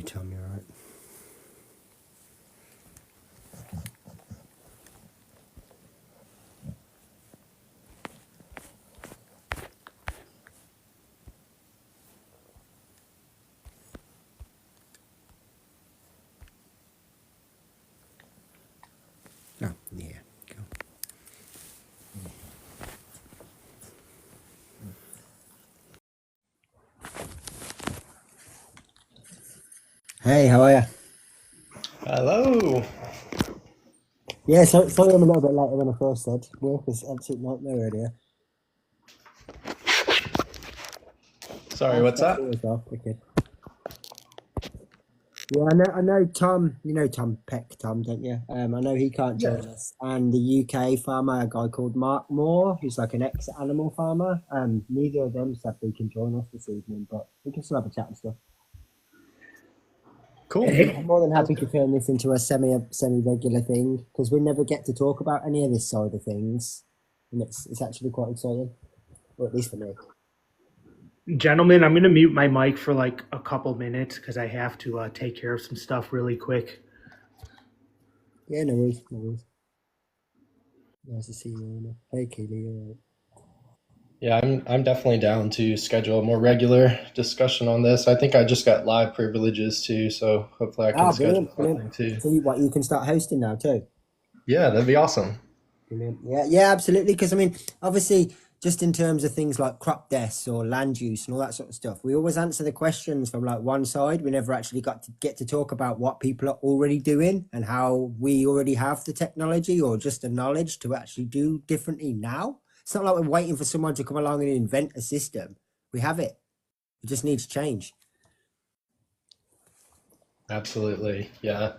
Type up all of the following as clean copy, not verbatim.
Tom, you're right. Oh, yeah, cool. Hey, how are you? Hello. Yeah, sorry I'm a little bit later than I first said. Work was absolute nightmare earlier. Sorry, That's what's that's that? always off. Okay. Yeah, I know Tom. You know Tom Peck, Tom, don't you? I know he can't Yeah. join us. And the UK farmer, a guy called Mark Moore, who's like an ex-animal farmer. Neither of them said they can join us this evening, but we can still have a chat and stuff. Cool. I'm more than happy to turn this into a semi-regular thing because we never get to talk about any of this side of things, and it's actually quite exciting, or at least for me. Gentlemen, I'm going to mute my mic for like a couple minutes because I have to take care of some stuff really quick. Yeah, no worries, no worries. Nice to see you, Anna. Hey, Keely, you all right? Yeah, I'm definitely down to schedule a more regular discussion on this. I think I just got live privileges too, so hopefully I can Ah, schedule brilliant, brilliant. something too. So you can start hosting now too. Yeah, that'd be awesome. Brilliant. Yeah, yeah, absolutely. Because I mean, obviously, just in terms of things like crop deaths or land use and all that sort of stuff, we always answer the questions from like one side. We never actually got to get to talk about what people are already doing and how we already have the technology or just the knowledge to actually do differently now. It's not like we're waiting for someone to come along and invent a system. We have it. It just needs change. Absolutely. Yeah.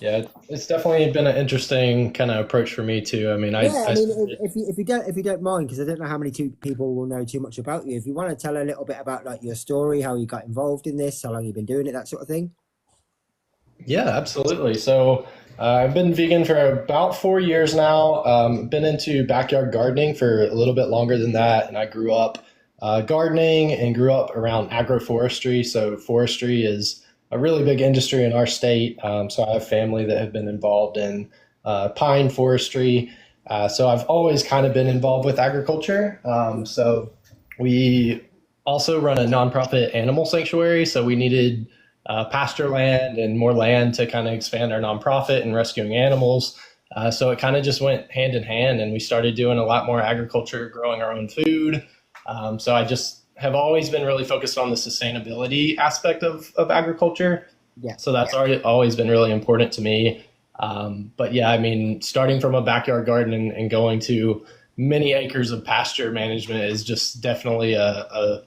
Yeah, it's definitely been an interesting kind of approach for me too. I mean, Yeah, I I mean, started, if you don't mind, because I don't know how many people will know too much about you. If you want to tell a little bit about like your story, how you got involved in this, how long you've been doing it, that sort of thing. yeah, absolutely. So I've been vegan for about 4 years now. Been into backyard gardening for a little bit longer than that, and I grew up gardening and grew up around agroforestry. So forestry is a really big industry in our state. So I have family that have been involved in pine forestry. So I've always kind of been involved with agriculture. So we also run a nonprofit animal sanctuary. So we needed pasture land and more land to kind of expand our nonprofit and rescuing animals. So it kind of just went hand in hand, and we started doing a lot more agriculture, growing our own food. So I just have always been really focused on the sustainability aspect of agriculture. Yeah, So that's always been really important to me. But yeah, I mean, starting from a backyard garden and going to many acres of pasture management is just definitely a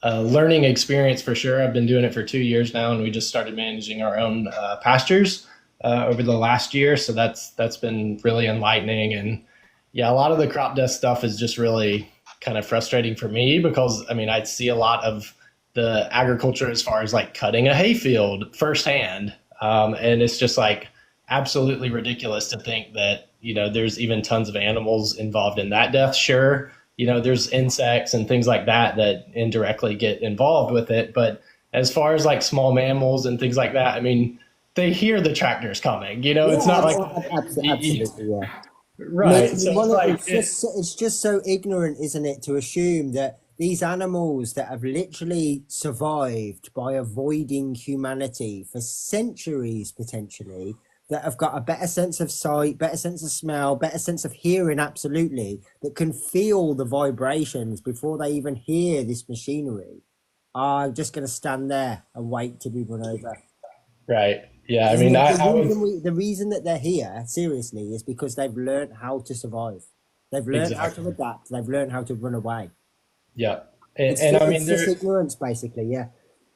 learning experience for sure. I've been doing it for 2 years now, and we just started managing our own pastures over the last year. So that's been really enlightening. And yeah, a lot of the crop death stuff is just really kind of frustrating for me because I mean, I see a lot of the agriculture as far as like cutting a hayfield firsthand, and it's just like absolutely ridiculous to think that there's even tons of animals involved in that death. Sure, there's insects and things like that that indirectly get involved with it. But as far as like small mammals and things like that, I mean, they hear the tractors coming. It's yeah, not like absolutely, yeah. I right. So mean, it's like it's just so ignorant, isn't it, to assume that these animals that have literally survived by avoiding humanity for centuries, potentially, that have got a better sense of sight, better sense of smell, better sense of hearing, absolutely, that can feel the vibrations before they even hear this machinery, are just going to stand there and wait to be run over. right. Yeah. I And mean, the I would reason that they're here, seriously, is because they've learned how to survive. They've learned how to exactly. adapt. They've learned how to run away. Yeah. And I mean, It's just ignorance, basically. Yeah.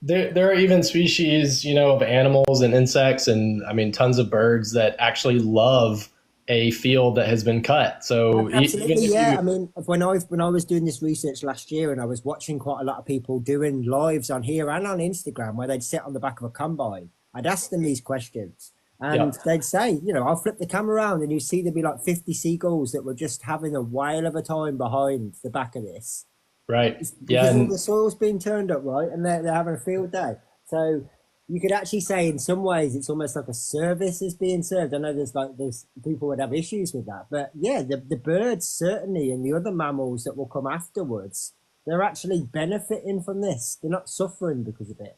there are even species, of animals and insects, and I mean, tons of birds that actually love a field that has been cut. So even Absolutely, if yeah. I you, mean, when I was doing this research last year, and I was watching quite a lot of people doing lives on here and on Instagram where they'd sit on the back of a combine, I'd ask them these questions, yeah, and they'd say, I'll flip the camera around, and you see there'd be like 50 seagulls that were just having a whale of a time behind the back of this. right, It's yeah, because all and the soil's been turned up, right, and they're having a field day. So you could actually say in some ways it's almost like a service is being served. I know there's people would have issues with that, but yeah, the birds certainly and the other mammals that will come afterwards, they're actually benefiting from this. They're not suffering because of it.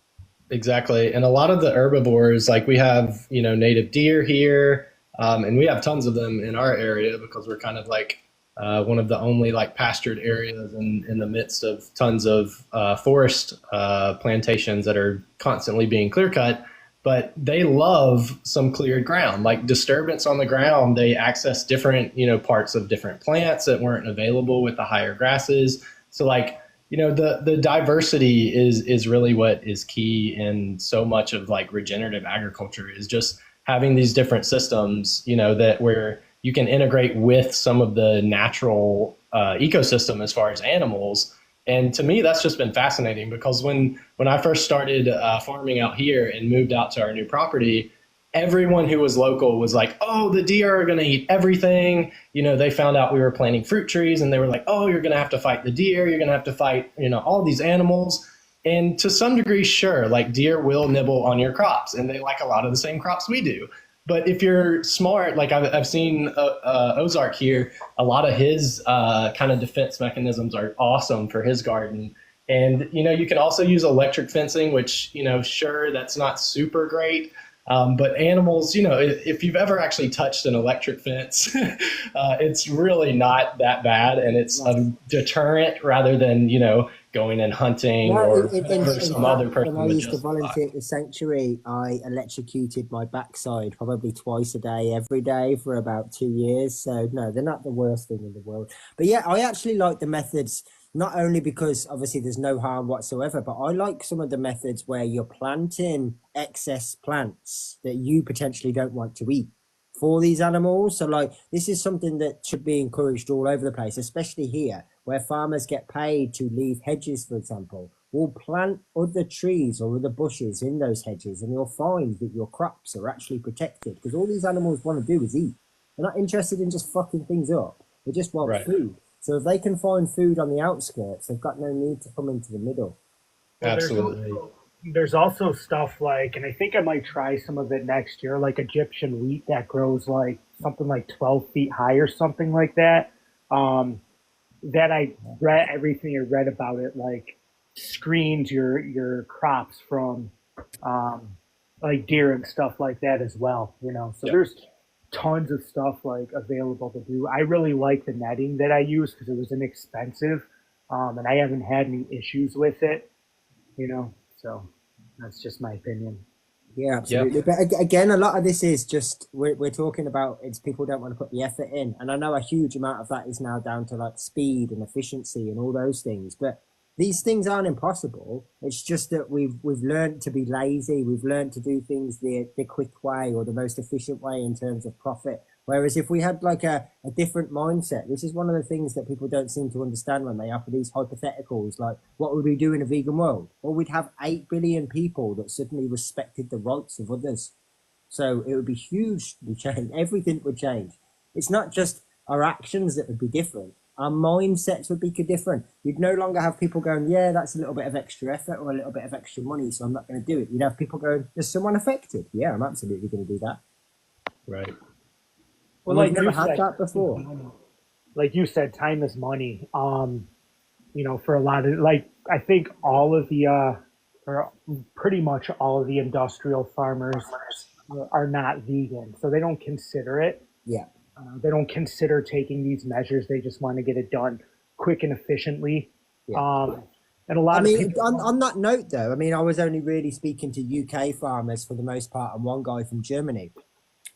Exactly. And a lot of the herbivores, like we have, native deer here, and we have tons of them in our area because we're kind of like one of the only like pastured areas in the midst of tons of forest plantations that are constantly being clear cut. But they love some cleared ground, like disturbance on the ground. They access different, parts of different plants that weren't available with the higher grasses. So like, the diversity is really what is key in so much of like regenerative agriculture is just having these different systems, that where you can integrate with some of the natural ecosystem as far as animals. And to me, that's just been fascinating because when I first started farming out here and moved out to our new property, everyone who was local was like, oh, the deer are going to eat everything. They found out we were planting fruit trees and they were like, oh, you're going to have to fight the deer. You're going to have to fight, all these animals. And to some degree, sure, like deer will nibble on your crops and they like a lot of the same crops we do. But if you're smart, like I've seen Ozark here, a lot of his kind of defense mechanisms are awesome for his garden. And, you can also use electric fencing, which, sure, that's not super great. But animals, if you've ever actually touched an electric fence, it's really not that bad. And it's a deterrent rather than, going and hunting or some other person. When I used to volunteer at the sanctuary, I electrocuted my backside probably twice a day, every day for about 2 years. So no, they're not the worst thing in the world. But yeah, I actually like the methods, not only because obviously there's no harm whatsoever, but I like some of the methods where you're planting excess plants that you potentially don't want to eat for these animals. So like this is something that should be encouraged all over the place, especially here where farmers get paid to leave hedges, for example. Will plant other trees or other bushes in those hedges and you'll find that your crops are actually protected because all these animals want to do is eat. They're not interested in just fucking things up. They just want food. So if they can find food on the outskirts, they've got no need to come into the middle. Well, Absolutely. There's also stuff like, and I think I might try some of it next year, like Egyptian wheat that grows like something like 12 feet high or something like that. That I read everything I read about it, like screens your crops from like deer and stuff like that as well. So there's tons of stuff like available to do. I really like the netting that I use because it was inexpensive, and I haven't had any issues with it. So that's just my opinion. Yeah, absolutely. Yep. But again, a lot of this is just we're talking about it's people don't want to put the effort in, and I know a huge amount of that is now down to like speed and efficiency and all those things. But these things aren't impossible. It's just that we've learned to be lazy. We've learned to do things the quick way or the most efficient way in terms of profit. Whereas if we had like a different mindset, this is one of the things that people don't seem to understand when they offer these hypotheticals, like what would we do in a vegan world? Well, we'd have 8 billion people that suddenly respected the rights of others. So it would be hugely changed. Everything would change. It's not just our actions that would be different. Our mindsets would be different. You'd no longer have people going, yeah, that's a little bit of extra effort or a little bit of extra money, so I'm not going to do it. You'd have people going, there's someone affected. Yeah, I'm absolutely going to do that. Right. Well, like never had that before. Like you said, time is money. For a lot of I think all of the or pretty much all of the industrial farmers are not vegan, so they don't consider it. Yeah. They don't consider taking these measures. They just want to get it done quick and efficiently. Yeah. And a lot of people. On that note, though, I was only really speaking to UK farmers for the most part, and one guy from Germany.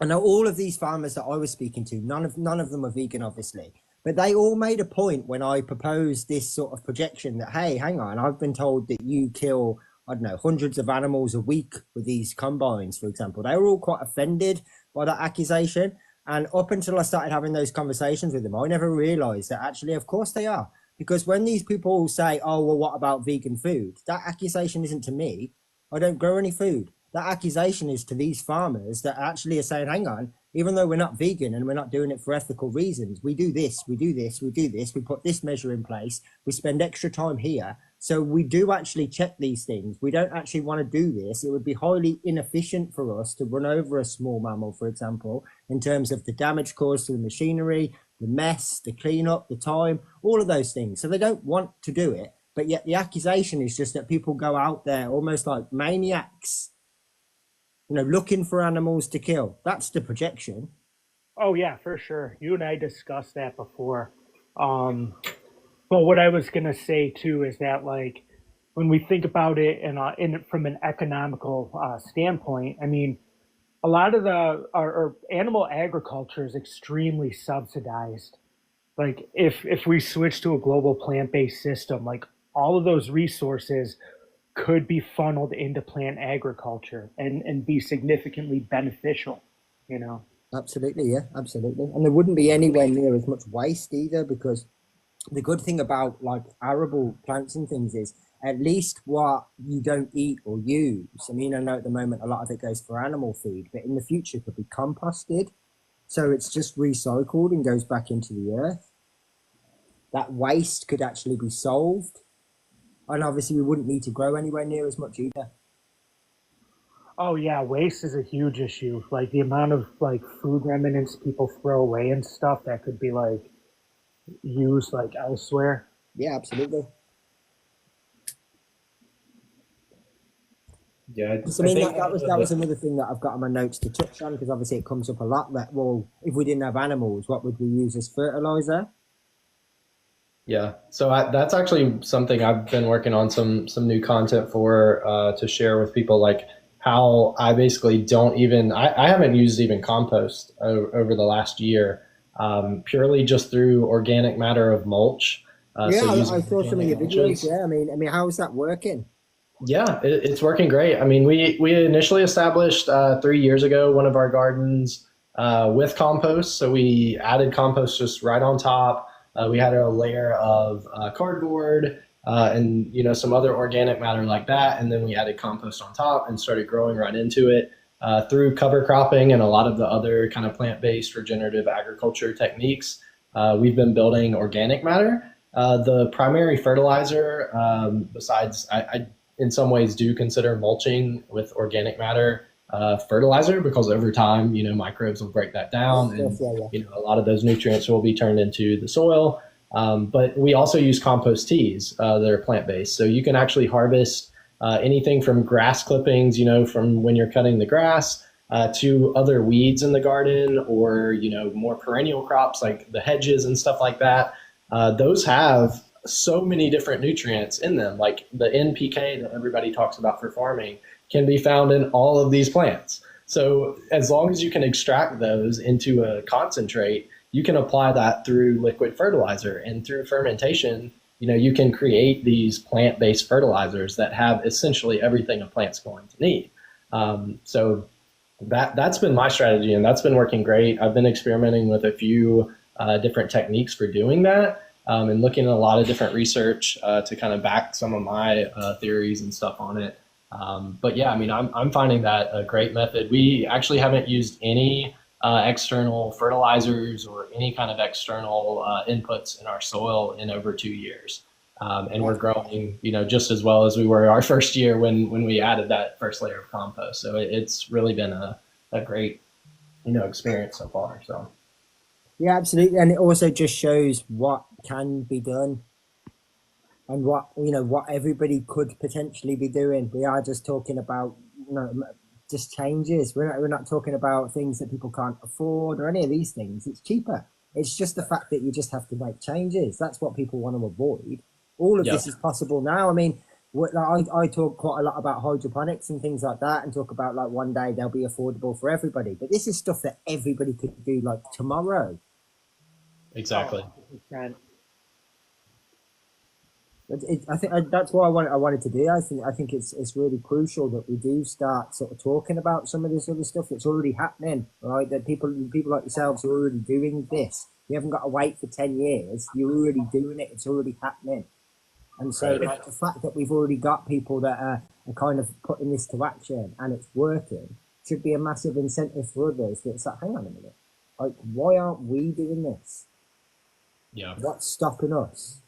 I know all of these farmers that I was speaking to, none of them are vegan, obviously, but they all made a point when I proposed this sort of projection that, hey, hang on, I've been told that you kill, I don't know, hundreds of animals a week with these combines, for example. They were all quite offended by that accusation. And up until I started having those conversations with them, I never realized that actually, of course they are. Because when these people say, oh, well, what about vegan food? That accusation isn't to me. I don't grow any food. That accusation is to these farmers that actually are saying, hang on, even though we're not vegan and we're not doing it for ethical reasons, we do this, we do this, we do this, we put this measure in place, we spend extra time here. So we do actually check these things. We don't actually want to do this. It would be highly inefficient for us to run over a small mammal, for example, in terms of the damage caused to the machinery, the mess, the cleanup, the time, all of those things. So they don't want to do it. But yet the accusation is just that people go out there almost like maniacs, looking for animals to kill. That's the projection. Oh yeah, for sure. You and I discussed that before. But what I was gonna say too is that like when we think about it in from an economical standpoint, I mean, a lot of our animal agriculture is extremely subsidized. Like if we switch to a global plant-based system, like all of those resources could be funneled into plant agriculture and be significantly beneficial, you know. Absolutely, yeah, absolutely. And there wouldn't be anywhere near as much waste either, because the good thing about like arable plants and things is at least what you don't eat or use. I mean, I know at the moment a lot of it goes for animal feed, but in the future it could be composted. So it's just recycled and goes back into the earth. That waste could actually be solved. And obviously we wouldn't need to grow anywhere near as much either. Oh yeah, waste is a huge issue. Like the amount of like food remnants people throw away and stuff that could be like used like elsewhere. Yeah, absolutely. Yeah, So, I mean, that was another thing that I've got on my notes to touch on, because obviously it comes up a lot that, well, if we didn't have animals, what would we use as fertilizer? Yeah, so that's actually something I've been working on some new content for to share with people, like how I basically don't even I haven't used even compost over the last year, purely just through organic matter of mulch. Yeah, So I using saw some of organic your videos. mulches. Yeah, I mean, how is that working? Yeah, it's working great. I mean, we initially established 3 years ago one of our gardens with compost. So we added compost just right on top. We had a layer of cardboard and some other organic matter like that, and then we added compost on top and started growing right into it through cover cropping and a lot of the other kind of plant-based regenerative agriculture techniques. We've been building organic matter. The primary fertilizer, besides I in some ways do consider mulching with organic matter fertilizer, because over time, microbes will break that down, and a lot of those nutrients will be turned into the soil. But we also use compost teas that are plant-based. So you can actually harvest anything from grass clippings, from when you're cutting the grass, to other weeds in the garden, or, more perennial crops like the hedges and stuff like that. Those have so many different nutrients in them, like the NPK that everybody talks about for farming can be found in all of these plants. So as long as you can extract those into a concentrate, you can apply that through liquid fertilizer, and through fermentation, you can create these plant-based fertilizers that have essentially everything a plant's going to need. So that's been my strategy, and that's been working great. I've been experimenting with a few different techniques for doing that. And looking at a lot of different research to kind of back some of my theories and stuff on it. But yeah, I mean, I'm finding that a great method. We actually haven't used any external fertilizers or any kind of external inputs in our soil in over 2 years. And we're growing, just as well as we were our first year when we added that first layer of compost. So it's really been a great, experience so far. So. Yeah, absolutely. And it also just shows what can be done, and what everybody could potentially be doing. We are just talking about, just changes. We're not talking about things that people can't afford or any of these things. It's cheaper. It's just the fact that you just have to make changes. That's what people want to avoid. All of this is possible now. I mean, I talk quite a lot about hydroponics and things like that, and talk about like one day they'll be affordable for everybody. But this is stuff that everybody could do like tomorrow. Exactly. I think that's why I wanted to do. I think it's really crucial that we do start sort of talking about some of this other stuff that's already happening, right? That people like yourselves are already doing this. You haven't got to wait for 10 years. You're already doing it. It's already happening. And so like, the fact that we've already got people that are kind of putting this to action and it's working should be a massive incentive for others. It's like, hang on a minute, like, why aren't we doing this? Yeah. What's stopping us?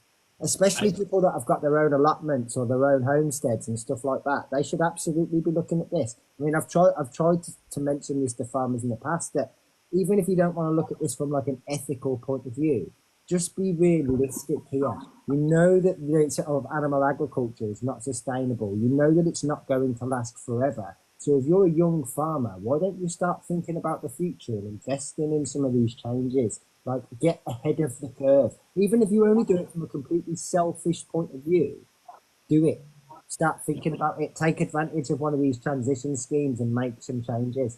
Especially I, people that have got their own allotments or their own homesteads and stuff like that. They should absolutely be looking at this. I mean, I've tried to mention this to farmers in the past, that even if you don't want to look at this from like an ethical point of view, just be realistic here. You know that the sort of animal agriculture is not sustainable. You know that it's not going to last forever. So if you're a young farmer, why don't you start thinking about the future and investing in some of these changes? Like, get ahead of the curve. Even if you only do it from a completely selfish point of view, do it. Start thinking about it. Take advantage of one of these transition schemes and make some changes.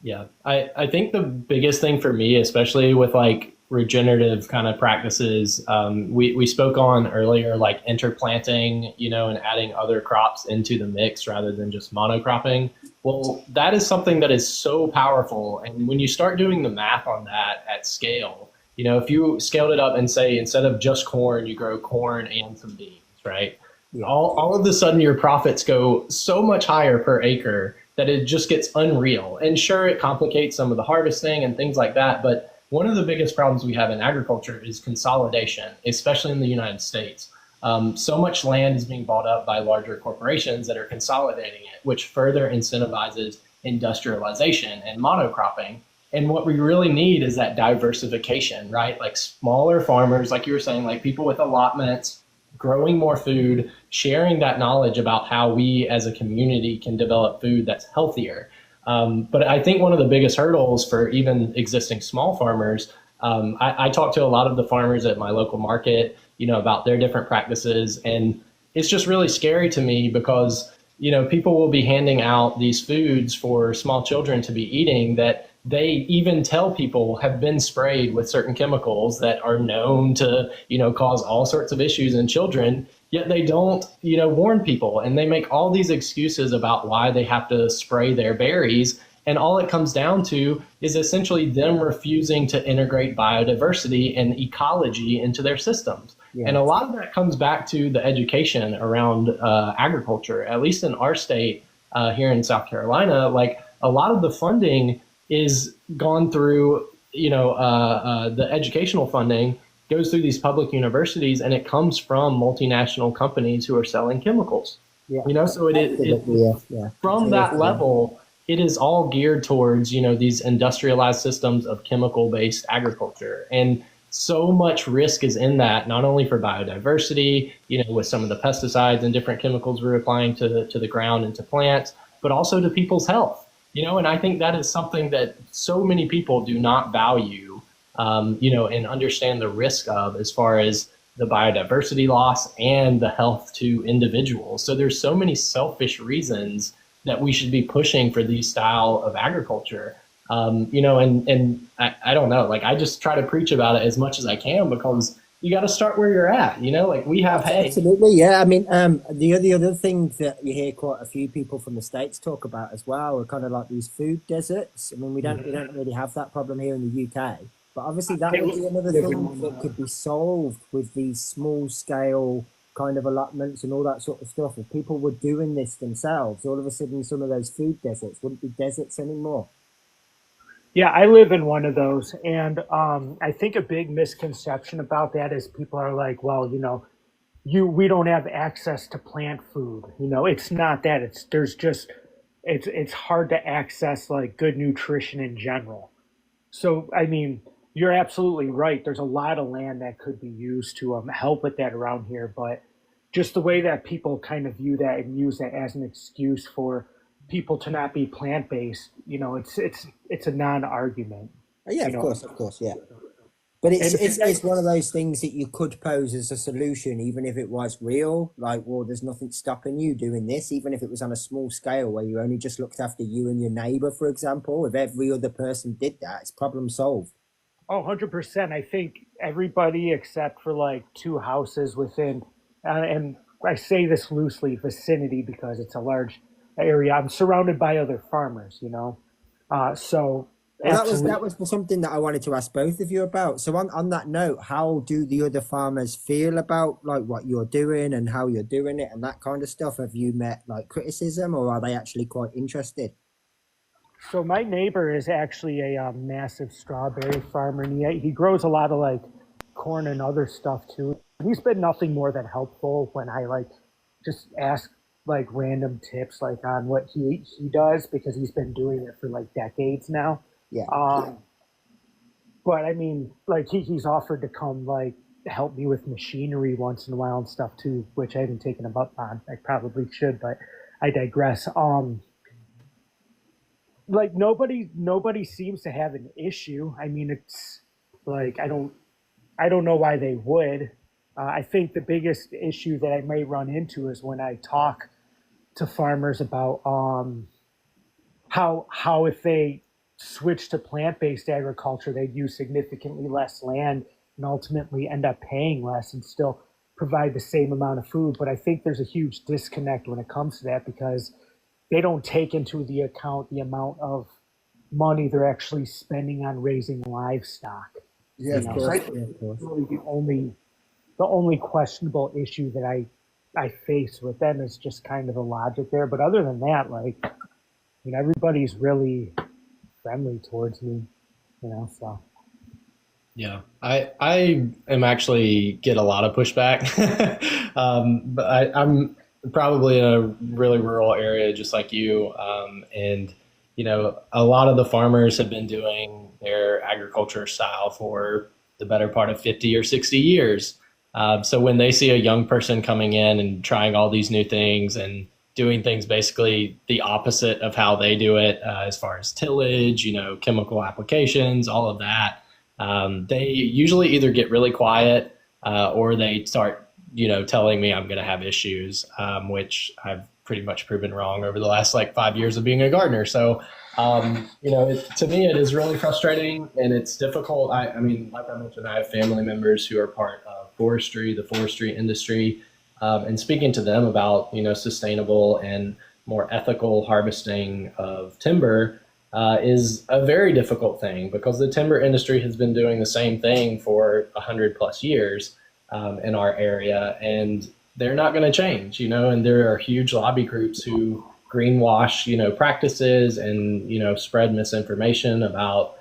Yeah, I think the biggest thing for me, especially with like regenerative kind of practices, we spoke on earlier, like interplanting, and adding other crops into the mix rather than just monocropping. Well, that is something that is so powerful. And when you start doing the math on that at scale, if you scaled it up and say instead of just corn, you grow corn and some beans, right? Yeah. All of a sudden your profits go so much higher per acre that it just gets unreal. And sure, it complicates some of the harvesting and things like that. But one of the biggest problems we have in agriculture is consolidation, especially in the United States. So much land is being bought up by larger corporations that are consolidating it, which further incentivizes industrialization and monocropping. And what we really need is that diversification, right? Like smaller farmers, like you were saying, like people with allotments, growing more food, sharing that knowledge about how we as a community can develop food that's healthier. But I think one of the biggest hurdles for even existing small farmers, I talk to a lot of the farmers at my local market, about their different practices. And it's just really scary to me because, people will be handing out these foods for small children to be eating that they even tell people have been sprayed with certain chemicals that are known to, cause all sorts of issues in children, yet they don't, warn people. And they make all these excuses about why they have to spray their berries. And all it comes down to is essentially them refusing to integrate biodiversity and ecology into their systems. Yeah. And a lot of that comes back to the education around agriculture, at least in our state here in South Carolina. Like a lot of the funding is gone through, the educational funding goes through these public universities, and it comes from multinational companies who are selling chemicals. Yeah. So from that level, it is all geared towards, these industrialized systems of chemical-based agriculture. And so much risk is in that, not only for biodiversity, with some of the pesticides and different chemicals we're applying to the ground and to plants, but also to people's health. And I think that is something that so many people do not value, and understand the risk of as far as the biodiversity loss and the health to individuals. So there's so many selfish reasons that we should be pushing for these style of agriculture. And I don't know, like I just try to preach about it as much as I can because you got to start where you're at, like we have hay. Absolutely, yeah. I mean, the other thing that you hear quite a few people from the States talk about as well are kind of like these food deserts. I mean, we don't really have that problem here in the UK, but obviously that would be another thing that could be solved with these small scale kind of allotments and all that sort of stuff. If people were doing this themselves, all of a sudden some of those food deserts wouldn't be deserts anymore. Yeah, I live in one of those, and I think a big misconception about that is people are like, well, we don't have access to plant food. It's not that. It's hard to access like good nutrition in general. So, I mean, you're absolutely right. There's a lot of land that could be used to help with that around here, but just the way that people kind of view that and use that as an excuse for people to not be plant-based, it's a non-argument. Yeah, of course, yeah. But it's one of those things that you could pose as a solution, even if it was real. Like, well, there's nothing stopping you doing this, even if it was on a small scale where you only just looked after you and your neighbor, for example. If every other person did that, it's problem solved. Oh, 100%. I think everybody except for like two houses within, and I say this loosely, vicinity because it's a large area. I'm surrounded by other farmers, so well, that was something that I wanted to ask both of you about. So on that note, how do the other farmers feel about like what you're doing and how you're doing it and that kind of stuff? Have you met like criticism, or are they actually quite interested? So my neighbor is actually a massive strawberry farmer, and he grows a lot of like corn and other stuff too. He's been nothing more than helpful when I like just ask like random tips like on what he does because he's been doing it for like decades now. Yeah. But I mean, like he's offered to come like help me with machinery once in a while and stuff too, which I haven't taken him up on. I probably should, but I digress. Like nobody seems to have an issue. I mean, it's like I don't know why they would. I think the biggest issue that I may run into is when I talk to farmers about how if they switch to plant-based agriculture, they'd use significantly less land and ultimately end up paying less and still provide the same amount of food. But I think there's a huge disconnect when it comes to that because they don't take into the account the amount of money they're actually spending on raising livestock. Yeah, You of know, course. so I Yeah, think of course. really the only questionable issue that I face with them is just kind of the logic there. But other than that, like, I mean, everybody's really friendly towards me, you know. So Yeah, I am actually get a lot of pushback, but I'm probably in a really rural area, just like you, and a lot of the farmers have been doing their agriculture style for the better part of 50 or 60 years. So when they see a young person coming in and trying all these new things and doing things basically the opposite of how they do it, as far as tillage, chemical applications, all of that. They usually either get really quiet or they start, telling me I'm going to have issues, which I've pretty much proven wrong over the last like 5 years of being a gardener. So, to me, it is really frustrating and it's difficult. I mean, like I mentioned, I have family members who are part of the forestry industry, and speaking to them about, sustainable and more ethical harvesting of timber is a very difficult thing because the timber industry has been doing the same thing for 100+ years in our area, and they're not going to change, and there are huge lobby groups who greenwash, practices and, spread misinformation about,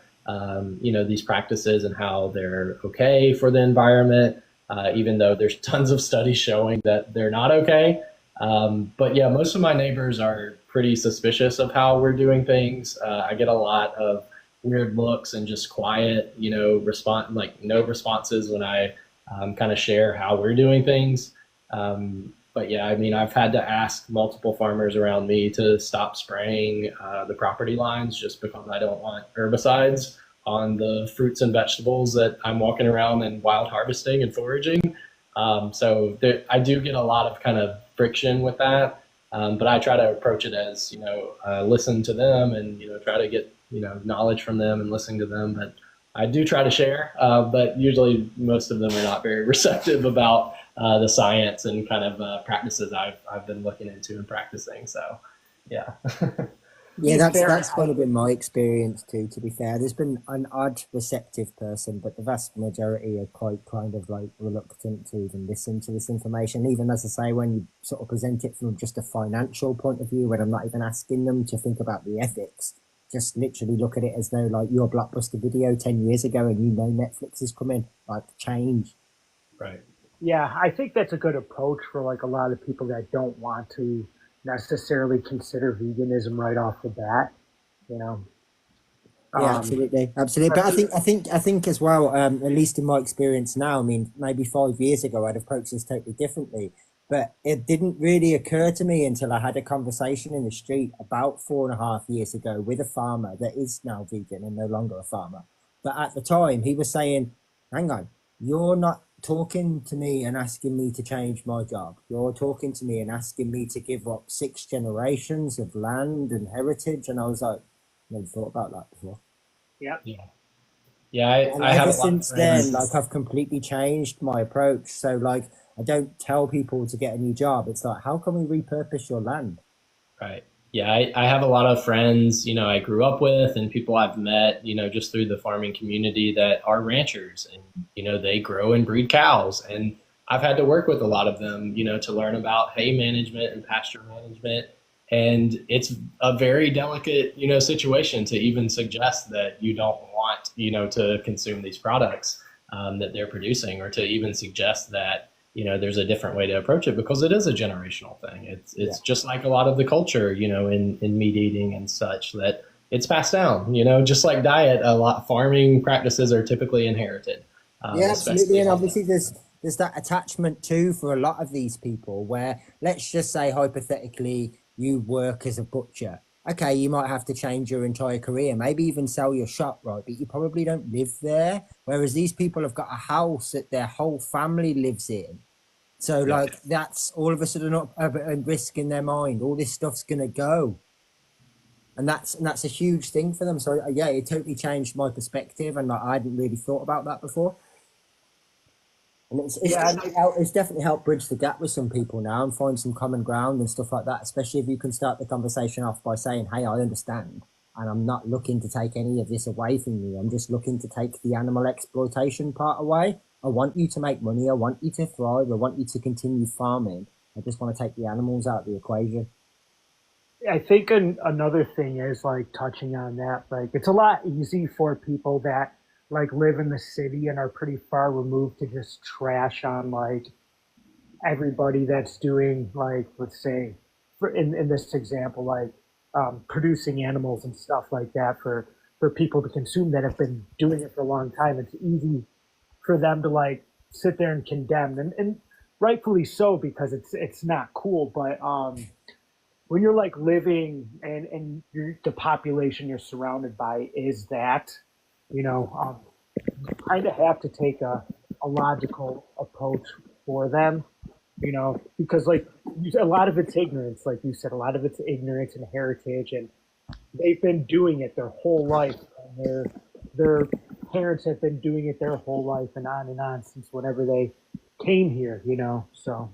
these practices and how they're okay for the environment, even though there's tons of studies showing that they're not okay. But yeah, most of my neighbors are pretty suspicious of how we're doing things. I get a lot of weird looks and just quiet, like no responses when I kind of share how we're doing things. But yeah, I mean, I've had to ask multiple farmers around me to stop spraying the property lines just because I don't want herbicides on the fruits and vegetables that I'm walking around and wild harvesting and foraging. So I do get a lot of kind of friction with that. But I try to approach it as, listen to them and, try to get, knowledge from them and listening to them. But I do try to share, but usually most of them are not very receptive about the science and kind of practices I've been looking into and practicing. So, yeah. Yeah, that's kind of been my experience too, to be fair. There's been an odd receptive person, but the vast majority are quite kind of like reluctant to even listen to this information. Even as I say, when you sort of present it from just a financial point of view, when I'm not even asking them to think about the ethics, just literally look at it as though like your blockbuster video 10 years ago and Netflix is coming, like change. Right. yeah, I think that's a good approach for like a lot of people that don't want to necessarily consider veganism right off the bat, you know. Yeah, Um, absolutely, absolutely. But I think as well. At least in my experience now, I mean, maybe 5 years ago, I'd approach this totally differently. But it didn't really occur to me until I had a conversation in the street about 4.5 years ago with a farmer that is now vegan and no longer a farmer. But at the time, he was saying, "Hang on, you're not talking to me and asking me to change my job. You're talking to me and asking me to give up 6 generations of land and heritage." And I was like, never thought about that before. yeah, Yeah. Yeah. And I have ever a lot of since then, friends. like I've completely changed my approach. So like I don't tell people to get a new job. It's like, how can we repurpose your land? Right. Yeah, I have a lot of friends, I grew up with and people I've met, just through the farming community that are ranchers and, they grow and breed cows. And I've had to work with a lot of them, to learn about hay management and pasture management. And it's a very delicate, situation to even suggest that you don't want, to consume these products that they're producing, or to even suggest that, there's a different way to approach it, because it is a generational thing. It's just like a lot of the culture, in meat eating and such, that it's passed down, just like diet. A lot farming practices are typically inherited. Yeah, absolutely. Especially And like obviously there's that attachment too for a lot of these people where, let's just say hypothetically you work as a butcher. Okay, you might have to change your entire career, maybe even sell your shop, right? But you probably don't live there. Whereas these people have got a house that their whole family lives in. So yeah. like that's all of a sudden up a risk in their mind. All this stuff's gonna go. And that's a huge thing for them. So yeah, it totally changed my perspective, and like, I hadn't really thought about that before. And Yeah, and I, it's definitely helped bridge the gap with some people now and find some common ground and stuff like that. Especially if you can start the conversation off by saying, "Hey, I understand, and I'm not looking to take any of this away from you. I'm just looking to take the animal exploitation part away. I want you to make money. I want you to thrive. I want you to continue farming. I just want to take the animals out of the equation." I think another thing is like touching on that. Like, it's a lot easy for people that like live in the city and are pretty far removed to just trash on like everybody that's doing like, let's say, in this example, like producing animals and stuff like that for people to consume that have been doing it for a long time. It's easy for them to like sit there and condemn, and rightfully so, because it's not cool. But when you're like living and the population you're surrounded by is that, you know, you kind of have to take a logical approach for them, because like a lot of it's ignorance, like you said, a lot of it's ignorance and heritage, and they've been doing it their whole life, and their parents have been doing it their whole life, and on since whenever they came here, So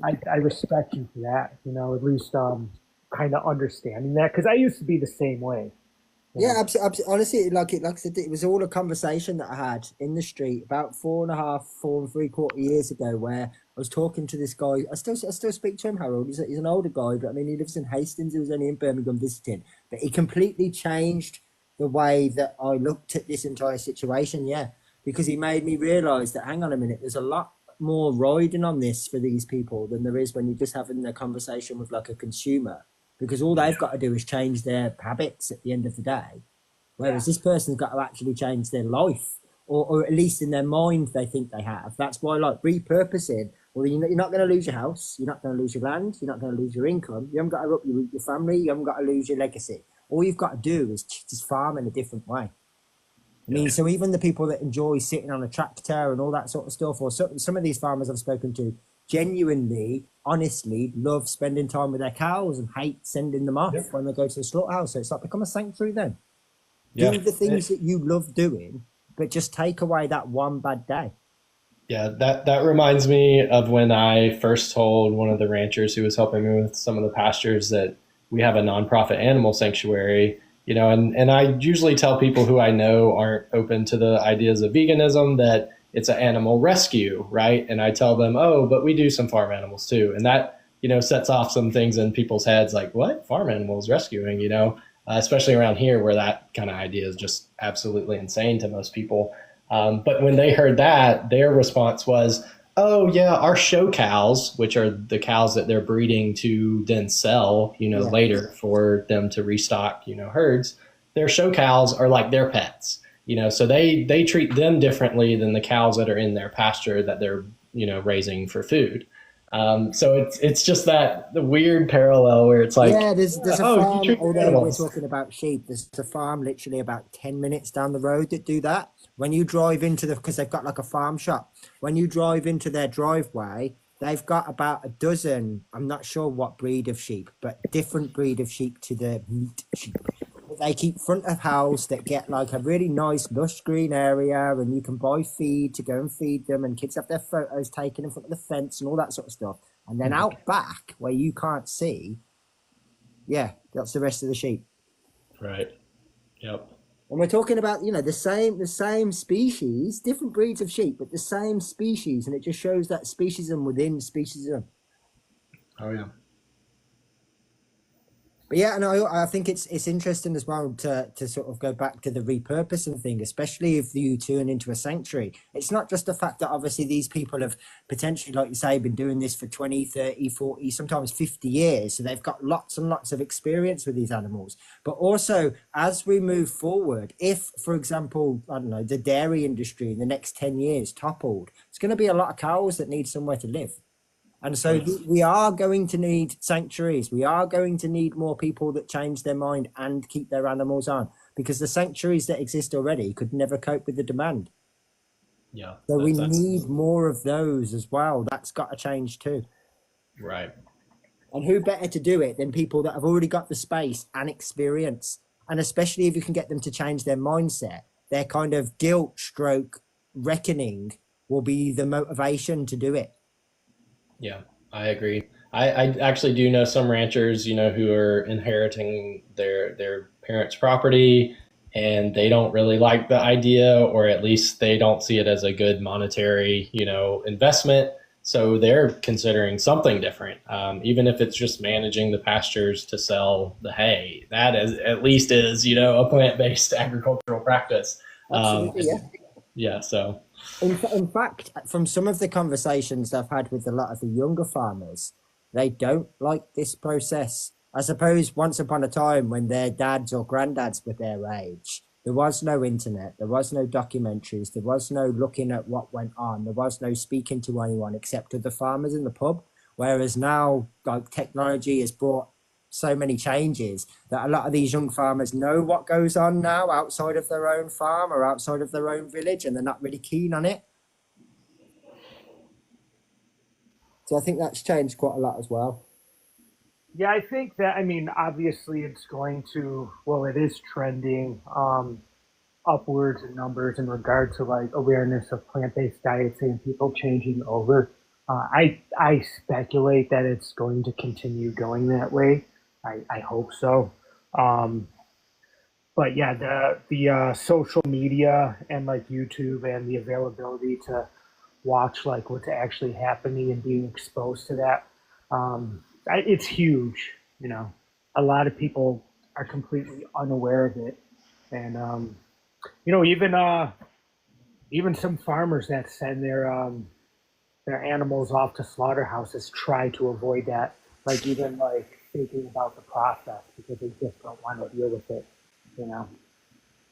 I respect you for that, at least kind of understanding that, because I used to be the same way. You Yeah, know. absolutely. Honestly, like I said, it was all a conversation that I had in the street about 4.5, 4 and 3/4 years ago, where I was talking to this guy. I still speak to him, Harold. He's an older guy, but I mean, he lives in Hastings. He was only in Birmingham visiting, but he completely changed the way that I looked at this entire situation. Yeah, because he made me realise that, hang on a minute, there's a lot more riding on this for these people than there is when you're just having a conversation with like a consumer, because all they've got to do is change their habits at the end of the day. Yeah. Whereas this person's got to actually change their life, or at least in their mind, they think they have. That's why, like, repurposing, well, you're not going to lose your house, you're not going to lose your land, you're not going to lose your income, you haven't got to up your family, you haven't got to lose your legacy. All you've got to do is just farm in a different way. I Yeah. mean, so even the people that enjoy sitting on a tractor and all that sort of stuff, or some of these farmers I've spoken to, genuinely, honestly, love spending time with their cows and hate sending them off Yeah. when they go to the slaughterhouse. So it's like become a sanctuary then. Yeah. Do the things that you love doing, but just take away that one bad day. Yeah, that reminds me of when I first told one of the ranchers who was helping me with some of the pastures that we have a nonprofit animal sanctuary, and I usually tell people who I know aren't open to the ideas of veganism that it's an animal rescue, right? And I tell them, oh, but we do some farm animals too. And that, sets off some things in people's heads like, what? Farm animals rescuing, especially around here where that kind of idea is just absolutely insane to most people. But when they heard that, their response was, oh, yeah, our show cows, which are the cows that they're breeding to then sell, Yeah. later for them to restock, herds, their show cows are like their pets, so they treat them differently than the cows that are in their pasture that they're, raising for food. So it's just that the weird parallel where it's like, Yeah, there's a oh, you farm, treat your although we're animals. talking about sheep, there's a farm literally about 10 minutes down the road that do that. When you drive into because they've got like a farm shop, when you drive into their driveway, they've got about a dozen, I'm not sure what breed of sheep, but different breed of sheep to the meat sheep. They keep front of house that get like a really nice lush green area, and you can buy feed to go and feed them, and kids have their photos taken in front of the fence and all that sort of stuff. And then out back where you can't see, yeah, that's the rest of the sheep. Right. Yep. And we're talking about, the same species, different breeds of sheep, but the same species, and it just shows that speciesism within speciesism. Oh, yeah. But yeah, and I think it's interesting as well to sort of go back to the repurposing thing, especially if you turn into a sanctuary. It's not just the fact that obviously these people have potentially, like you say, been doing this for 20, 30, 40, sometimes 50 years. So they've got lots and lots of experience with these animals. But also, as we move forward, if, for example, I don't know, the dairy industry in the next 10 years toppled, it's going to be a lot of cows that need somewhere to live. And so we are going to need sanctuaries. We are going to need more people that change their mind and keep their animals on, because the sanctuaries that exist already could never cope with the demand. Yeah. So we need more of those as well. That's got to change too. Right. And who better to do it than people that have already got the space and experience? And especially if you can get them to change their mindset, their kind of guilt stroke reckoning will be the motivation to do it. Yeah, I agree. I actually do know some ranchers, who are inheriting their parents' property, and they don't really like the idea, or at least they don't see it as a good monetary, investment. So they're considering something different, even if it's just managing the pastures to sell the hay. That is at least is, a plant-based agricultural practice. Absolutely, yeah. Yeah. So. In fact, from some of the conversations I've had with a lot of the younger farmers, they don't like this process. I suppose once upon a time when their dads or granddads were their age, there was no internet, there was no documentaries, there was no looking at what went on, there was no speaking to anyone except to the farmers in the pub. Whereas now, like, technology has brought so many changes that a lot of these young farmers know what goes on now outside of their own farm or outside of their own village, and they're not really keen on it. So I think that's changed quite a lot as well. Yeah, I think that, I mean, obviously it's going to, well, it is trending upwards in numbers in regard to like awareness of plant-based diets and people changing over. I speculate that it's going to continue going that way. I hope so. Um, but yeah, the social media and like YouTube and the availability to watch like what's actually happening and being exposed to that, it's huge. A lot of people are completely unaware of it, and even some farmers that send their animals off to slaughterhouses try to avoid that, like even like thinking about the process because they just don't want to deal with it, you know.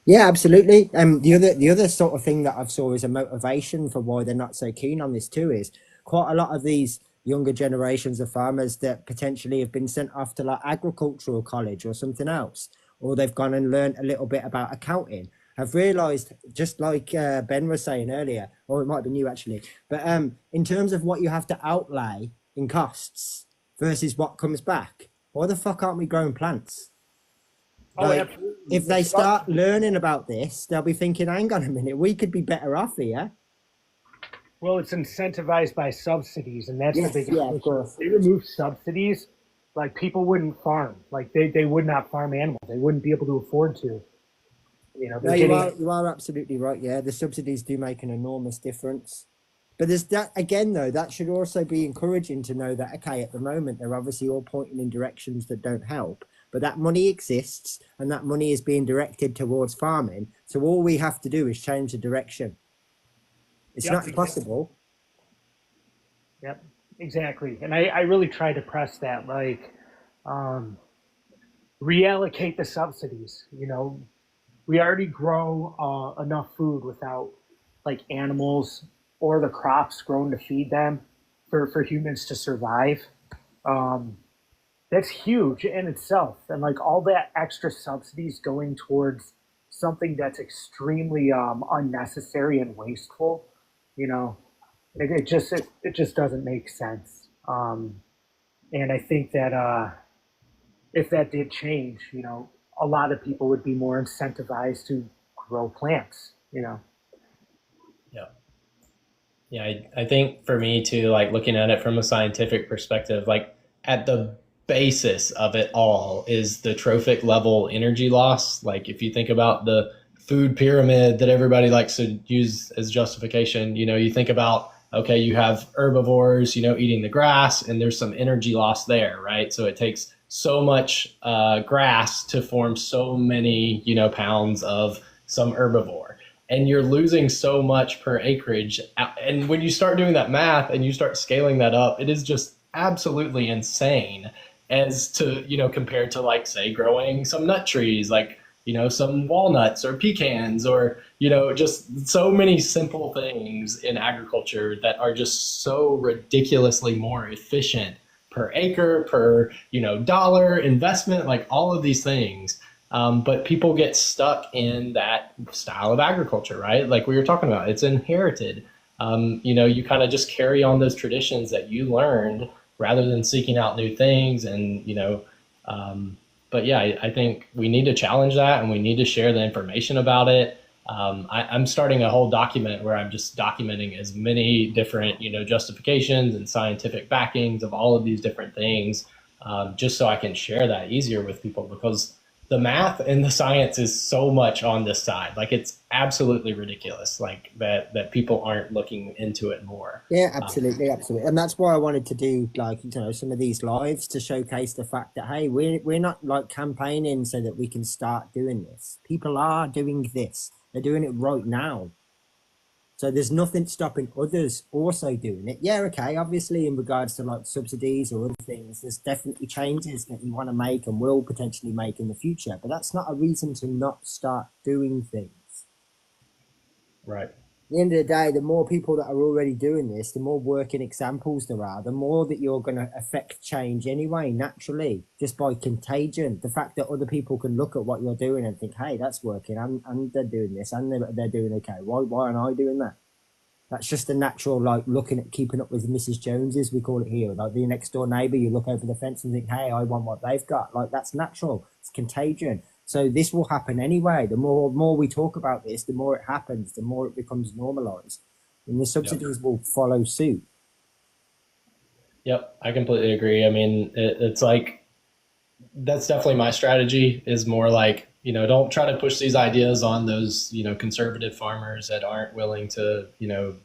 Yeah, absolutely. The other sort of thing that I've saw as a motivation for why they're not so keen on this too is quite a lot of these younger generations of farmers that potentially have been sent off to like agricultural college or something else, or they've gone and learned a little bit about accounting, have realised, just like Ben was saying earlier, or it might have been you actually, but in terms of what you have to outlay in costs versus what comes back, why the fuck aren't we growing plants? Oh, Like, absolutely. if they start learning about this, they'll be thinking, hang on a minute, we could be better off here. Well, it's incentivized by subsidies, and that's Yes, the biggest yeah, of issue. course. If they remove subsidies, like people wouldn't farm. Like they would not farm animals. They wouldn't be able to afford to. No, They're you are absolutely right. Yeah, the subsidies do make an enormous difference. But there's that again, though, that should also be encouraging to know that, okay, at the moment, they're obviously all pointing in directions that don't help, but that money exists and that money is being directed towards farming. So all we have to do is change the direction. It's Yep, not exactly. impossible. Yep, exactly. And I really try to press that, like, um, reallocate the subsidies. We already grow enough food without like animals or the crops grown to feed them for humans to survive. Um, that's huge in itself. And like all that extra subsidies going towards something that's extremely unnecessary and wasteful, you know, it just doesn't make sense. And I think that if that did change, a lot of people would be more incentivized to grow plants. Yeah. Yeah, I think for me too, like looking at it from a scientific perspective, like at the basis of it all is the trophic level energy loss. Like if you think about the food pyramid that everybody likes to use as justification, you think about, okay, you have herbivores, eating the grass, and there's some energy loss there, right? So it takes so much grass to form so many, pounds of some herbivore. And you're losing so much per acreage. And when you start doing that math and you start scaling that up, it is just absolutely insane as to, compared to like, say, growing some nut trees, like, some walnuts or pecans or, just so many simple things in agriculture that are just so ridiculously more efficient per acre, per, dollar investment, like all of these things. But people get stuck in that style of agriculture, right? Like we were talking about, it's inherited. You kind of just carry on those traditions that you learned rather than seeking out new things. And, but yeah, I think we need to challenge that and we need to share the information about it. I'm starting a whole document where I'm just documenting as many different, justifications and scientific backings of all of these different things, just so I can share that easier with people, because the math and the science is so much on this side. Like it's absolutely ridiculous, like that people aren't looking into it more. Yeah, absolutely, absolutely. And that's why I wanted to do like, some of these lives to showcase the fact that, hey, we're not like campaigning so that we can start doing this. People are doing this. They're doing it right now. So there's nothing stopping others also doing it. Yeah, okay, obviously in regards to like subsidies or other things, there's definitely changes that you want to make and will potentially make in the future. But that's not a reason to not start doing things. Right. At the end of the day, the more people that are already doing this, the more working examples there are, the more that you're going to affect change anyway, naturally, just by contagion. The fact that other people can look at what you're doing and think, hey, that's working, and they're doing this, and they're doing okay. Why aren't I doing that? That's just a natural, like, looking at keeping up with Mrs. Joneses, we call it here. Like the next door neighbor, you look over the fence and think, hey, I want what they've got. Like, that's natural. It's contagion. So this will happen anyway. The more we talk about this, the more it happens, the more it becomes normalized. And the subsidies will follow suit. Yep, I completely agree. I mean, it's like, that's definitely my strategy, is more like, don't try to push these ideas on those, conservative farmers that aren't willing to,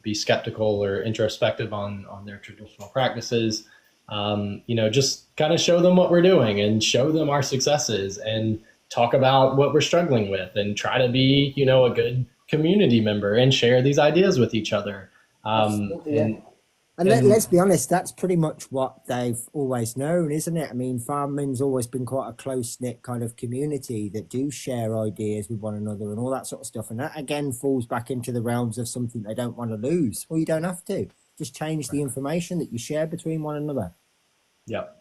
be skeptical or introspective on their traditional practices. Just kind of show them what we're doing and show them our successes and talk about what we're struggling with and try to be, a good community member and share these ideas with each other. And let's be honest, that's pretty much what they've always known, isn't it? I mean, farming's always been quite a close-knit kind of community that do share ideas with one another and all that sort of stuff. And that, again, falls back into the realms of something they don't want to lose. Well, you don't have to. Just change the information that you share between one another. Yep.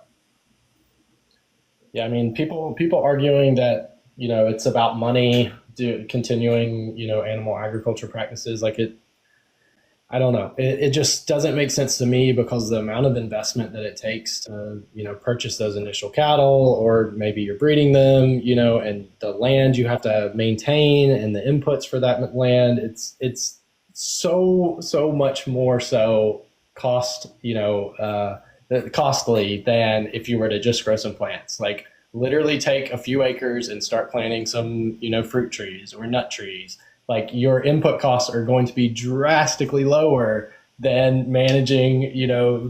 Yeah, I mean, people arguing that, it's about money, continuing, animal agriculture practices, like I don't know. It just doesn't make sense to me, because the amount of investment that it takes to, purchase those initial cattle, or maybe you're breeding them, and the land you have to maintain and the inputs for that land, it's so much more so costly than if you were to just grow some plants. Like literally take a few acres and start planting some, fruit trees or nut trees. Like your input costs are going to be drastically lower than managing,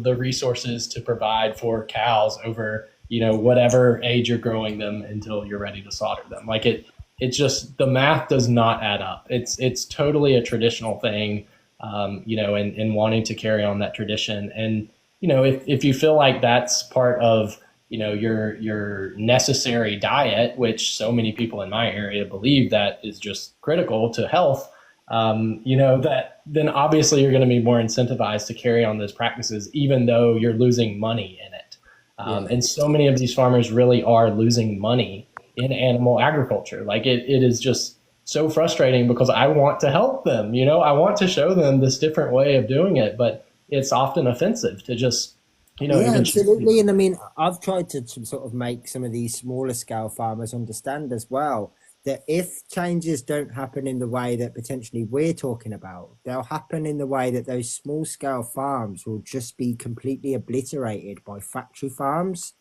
the resources to provide for cows over, whatever age you're growing them until you're ready to slaughter them. Like it's just, the math does not add up. It's totally a traditional thing, and wanting to carry on that tradition. And, if you feel like that's part of, your necessary diet, which so many people in my area believe that is just critical to health, that then obviously you're going to be more incentivized to carry on those practices, even though you're losing money in it. And so many of these farmers really are losing money in animal agriculture. Like it is just so frustrating, because I want to help them, I want to show them this different way of doing it, but it's often offensive to just, absolutely. And I mean, I've tried to sort of make some of these smaller scale farmers understand as well that if changes don't happen in the way that potentially we're talking about, they'll happen in the way that those small scale farms will just be completely obliterated by factory farms.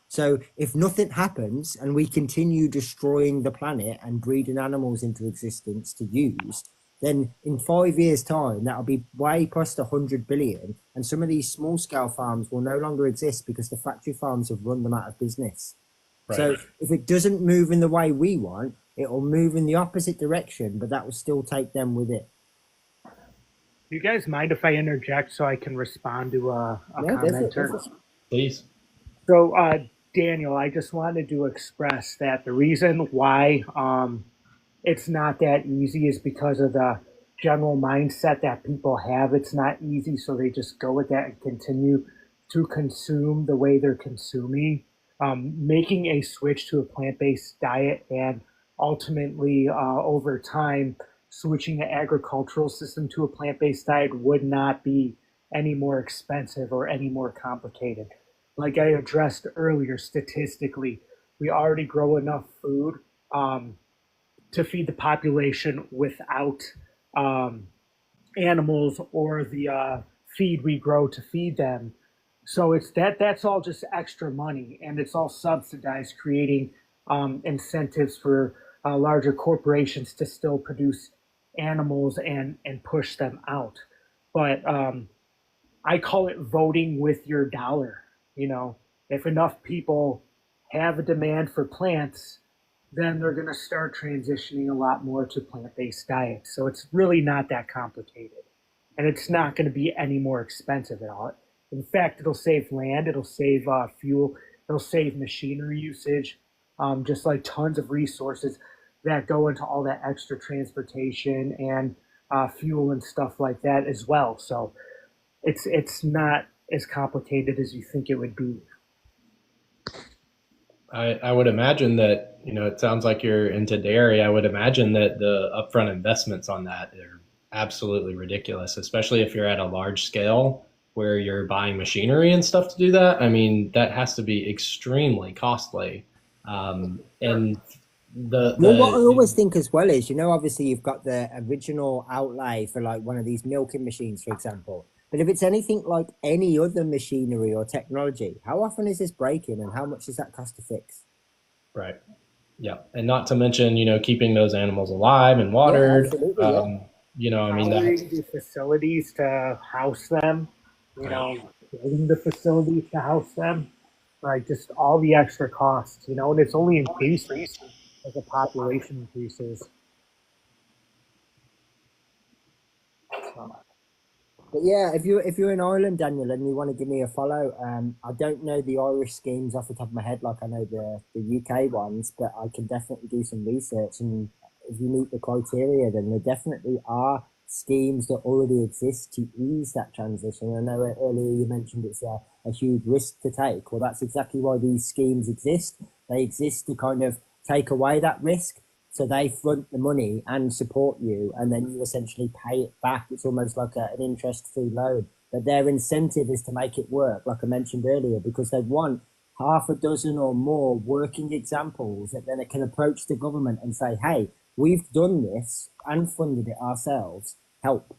So if nothing happens and we continue destroying the planet and breeding animals into existence to use, then in 5 years' time, that'll be way past 100 billion. And some of these small scale farms will no longer exist because the factory farms have run them out of business. So Right. if it doesn't move in the way we want, it will move in the opposite direction, but that will still take them with it. Do you guys mind if I interject so I can respond to a No, go for it, go for commenter? it. Please. So, Daniel, I just wanted to express that the reason why it's not that easy is because of the general mindset that people have. It's not easy, so they just go with that and continue to consume the way they're consuming. Making a switch to a plant based diet and ultimately, over time, switching the agricultural system to a plant based diet would not be any more expensive or any more complicated. Like I addressed earlier, statistically, we already grow enough food to feed the population without um, animals or the feed we grow to feed them. So that's all just extra money, and it's all subsidized, creating incentives for larger corporations to still produce animals and push them out. But I call it voting with your dollar. You know, if enough people have a demand for plants, then they're going to start transitioning a lot more to plant-based diets. So it's really not that complicated, and it's not going to be any more expensive at all. In fact, it'll save land, it'll save fuel, it'll save machinery usage, just like tons of resources that go into all that extra transportation and fuel and stuff like that as well. So it's not as complicated as you think it would be. I would imagine that, it sounds like you're into dairy. I would imagine that the upfront investments on that are absolutely ridiculous, especially if you're at a large scale where you're buying machinery and stuff to do that. I mean, that has to be extremely costly. And Well, what I the always think as well is, obviously you've got the original outlay for like one of these milking machines, for example. But if it's anything like any other machinery or technology, how often is this breaking and how much does that cost to fix? right. Yeah. And not to mention, keeping those animals alive and Yeah, watered. absolutely. Yeah. I mean, that, Powering the facilities to house them, right. building the facilities to house them, like just all the extra costs, and it's only increasing as the population increases. So, But yeah, if you're in Ireland, Daniel, and you want to give me a follow, I don't know the Irish schemes off the top of my head like I know the UK ones, but I can definitely do some research. And if you meet the criteria, then there definitely are schemes that already exist to ease that transition. I know earlier you mentioned it's a huge risk to take. Well, that's exactly why these schemes exist. They exist to kind of take away that risk. So they front the money and support you, and then you essentially pay it back. It's almost like an interest-free loan. But their incentive is to make it work, like I mentioned earlier, because they want half a dozen or more working examples that then it can approach the government and say, hey, we've done this and funded it ourselves. Help.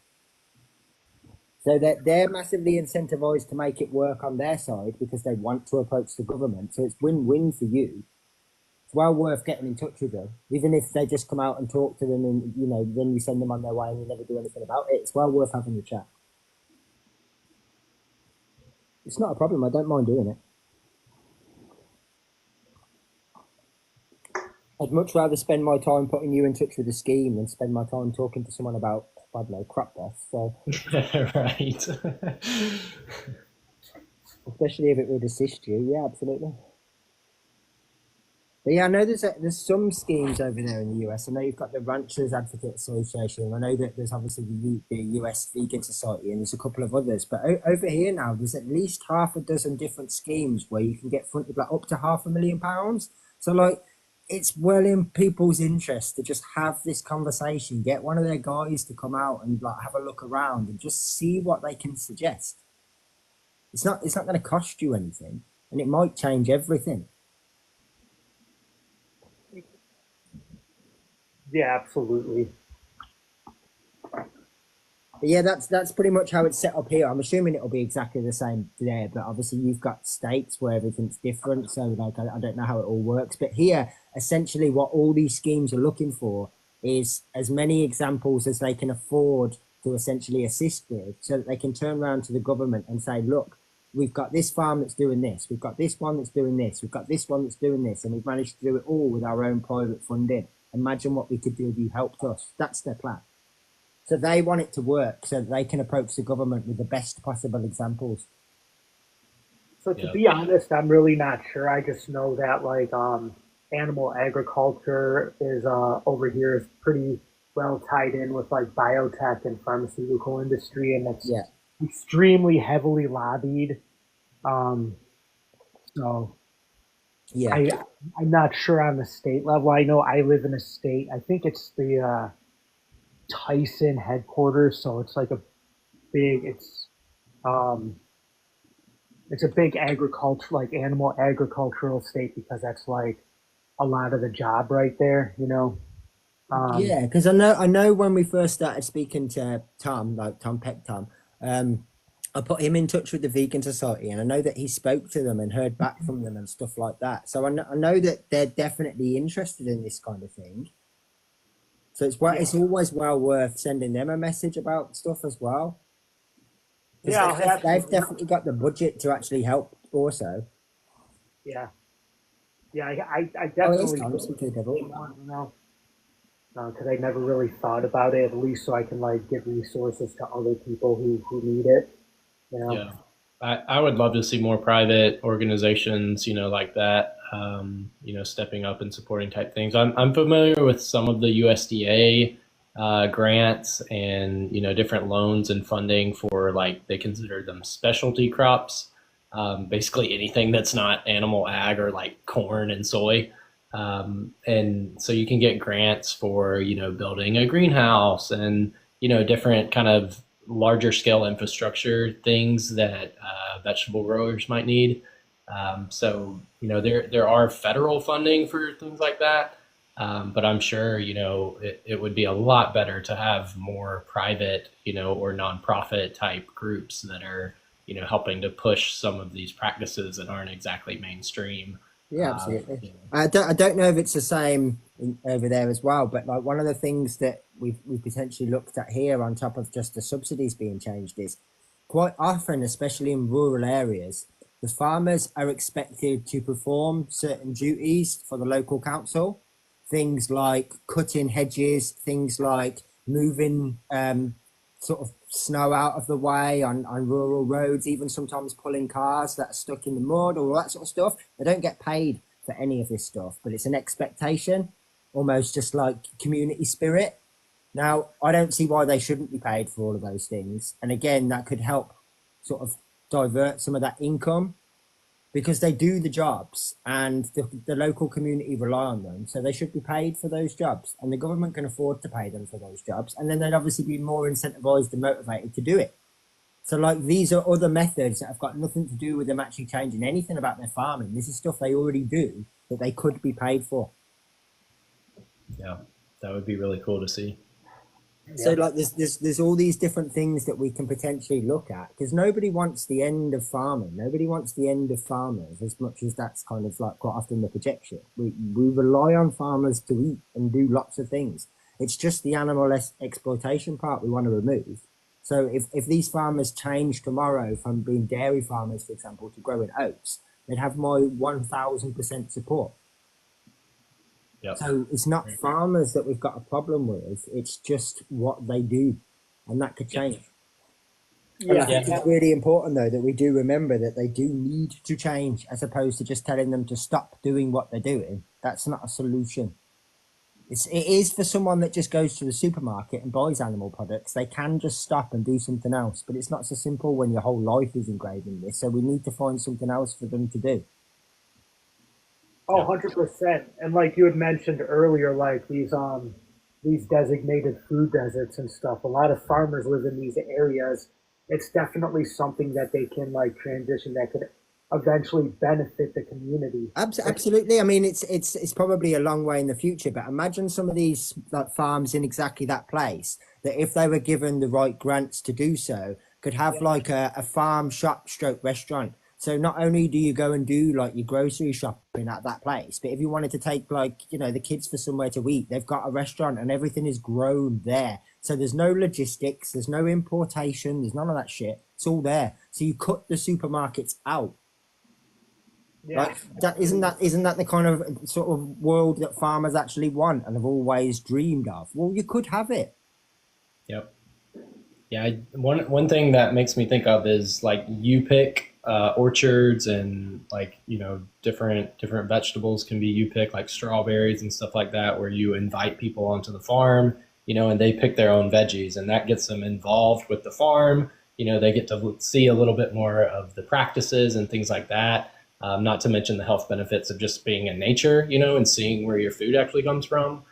So that they're massively incentivized to make it work on their side because they want to approach the government. So it's win-win for you. It's well worth getting in touch with them, even if they just come out and talk to them, and then you send them on their way and you never do anything about it. It's well worth having the chat. It's not a problem. I don't mind doing it. I'd much rather spend my time putting you in touch with a scheme than spend my time talking to someone about, I don't know, crop death. So, Right. especially if it would assist you, yeah, absolutely. But yeah, I know there's some schemes over there in the US. I know you've got the Ranchers Advocate Association. I know that there's obviously the US Vegan Society, and there's a couple of others. But over here now, there's at least half a dozen different schemes where you can get fronted like up to £500,000. So like, it's well in people's interest to just have this conversation, get one of their guys to come out and like have a look around and just see what they can suggest. It's not going to cost you anything, and it might change everything. yeah, absolutely. But yeah, that's pretty much how it's set up here. I'm assuming it'll be exactly the same there, but obviously you've got states where everything's different. So like, I don't know how it all works, but here, essentially what all these schemes are looking for is as many examples as they can afford to essentially assist with, so that they can turn around to the government and say, look, we've got this farm that's doing this, we've got this one that's doing this, we've got this one that's doing this, and we've managed to do it all with our own private funding. Imagine what we could do if you helped us. That's their plan. So they want it to work so that they can approach the government with the best possible examples. So to be honest, I'm really not sure. I just know that like animal agriculture is over here is pretty well tied in with like biotech and pharmaceutical industry, and it's extremely heavily lobbied. So I'm not sure on the state level. I know I live in a state. I think it's the Tyson headquarters. So it's like a big. It's a big agriculture, like animal agricultural state, because that's like a lot of the job right there. You know. Yeah, because I know when we first started speaking to Tom, like Tom Peck Tom, I put him in touch with the Vegan Society, and I know that he spoke to them and heard back from them and stuff like that. So I know that they're definitely interested in this kind of thing. So it's always well worth sending them a message about stuff as well. Yeah, they've definitely got the budget to actually help also. Yeah. Yeah, I definitely know. Because I never really thought about it, at least so I can like give resources to other people who need it. You know? Yeah, I would love to see more private organizations, like that, stepping up and supporting type things. I'm familiar with some of the USDA grants and different loans and funding for like they consider them specialty crops, basically anything that's not animal ag or like corn and soy. And so you can get grants for, building a greenhouse and, different kind of larger scale infrastructure things that vegetable growers might need. So, there are federal funding for things like that. But I'm sure, it would be a lot better to have more private, or nonprofit type groups that are, helping to push some of these practices that aren't exactly mainstream. Yeah, absolutely. I don't know if it's the same over there as well, but like one of the things that we've potentially looked at here on top of just the subsidies being changed is quite often, especially in rural areas, the farmers are expected to perform certain duties for the local council, things like cutting hedges, things like moving sort of snow out of the way on rural roads, even sometimes pulling cars that are stuck in the mud or all that sort of stuff. They don't get paid for any of this stuff, but it's an expectation, almost just like community spirit. Now, I don't see why they shouldn't be paid for all of those things. And again, that could help sort of divert some of that income because they do the jobs and the local community rely on them. So they should be paid for those jobs and the government can afford to pay them for those jobs. And then they'd obviously be more incentivized and motivated to do it. So like these are other methods that have got nothing to do with them actually changing anything about their farming. This is stuff they already do that they could be paid for. Yeah, that would be really cool to see. So like there's all these different things that we can potentially look at because nobody wants the end of farming. Nobody wants the end of farmers as much as that's kind of like quite often the projection. We rely on farmers to eat and do lots of things. It's just the animal exploitation part we want to remove. So if these farmers change tomorrow from being dairy farmers, for example, to growing oats, they'd have my 1000% support. Yep. So it's not farmers that we've got a problem with. It's just what they do, and that could change. Yeah, I think it's really important though that we do remember that they do need to change, as opposed to just telling them to stop doing what they're doing. That's not a solution. It is for someone that just goes to the supermarket and buys animal products. They can just stop and do something else, but it's not so simple when your whole life is engraved in this. So we need to find something else for them to do. Oh, 100%. And like you had mentioned earlier, like these designated food deserts and stuff, a lot of farmers live in these areas. It's definitely something that they can like transition that could eventually benefit the community. Absolutely. I mean, it's probably a long way in the future, but imagine some of these like farms in exactly that place that if they were given the right grants to do so, could have like a farm shop stroke restaurant. So not only do you go and do like your grocery shopping at that place, but if you wanted to take like, the kids for somewhere to eat, they've got a restaurant and everything is grown there. So there's no logistics, there's no importation, there's none of that shit. It's all there. So you cut the supermarkets out. Yeah. Like isn't that the kind of sort of world that farmers actually want and have always dreamed of? Well, you could have it. Yep. Yeah, one thing that makes me think of is like you pick orchards and like different vegetables can be you pick like strawberries and stuff like that where you invite people onto the farm, and they pick their own veggies and that gets them involved with the farm. They get to see a little bit more of the practices and things like that. Not to mention the health benefits of just being in nature, and seeing where your food actually comes from.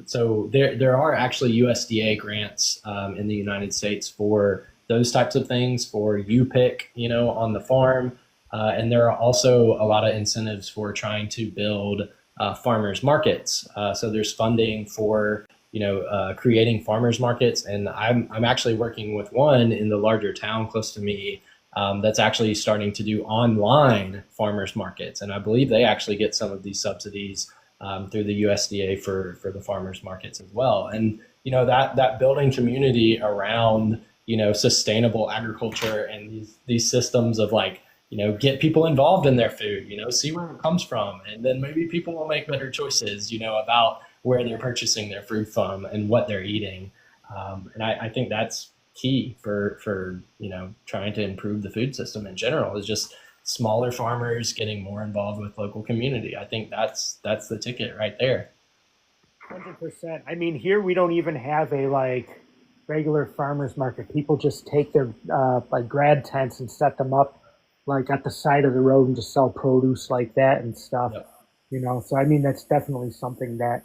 So there are actually USDA grants in the United States for those types of things for you pick, on the farm. And there are also a lot of incentives for trying to build farmers markets. So there's funding for, creating farmers markets. And I'm actually working with one in the larger town close to me that's actually starting to do online farmers markets. And I believe they actually get some of these subsidies through the USDA for the farmers markets as well. And, that building community around, sustainable agriculture and these systems of like, get people involved in their food, see where it comes from. And then maybe people will make better choices, about where they're purchasing their food from and what they're eating. And I think that's key for trying to improve the food system in general is just smaller farmers getting more involved with local community. I think that's the ticket right there. 100%. I mean, here we don't even have a like regular farmers market. People just take their like grad tents and set them up like at the side of the road and just sell produce like that and stuff. Yep. So I mean, that's definitely something that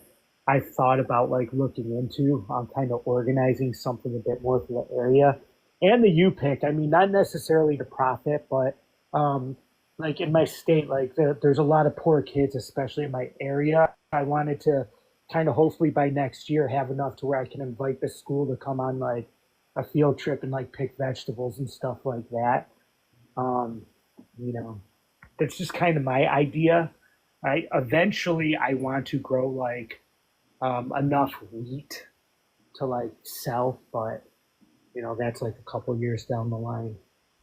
I've thought about like looking into. I'm kind of organizing something a bit more for the area and the U-Pick. I mean, not necessarily to profit, but like in my state, like there's a lot of poor kids, especially in my area. I wanted to kind of hopefully by next year have enough to where I can invite the school to come on like a field trip and like pick vegetables and stuff like that. Um, that's just kind of my idea. Eventually I want to grow like enough wheat to like sell, but that's like a couple years down the line.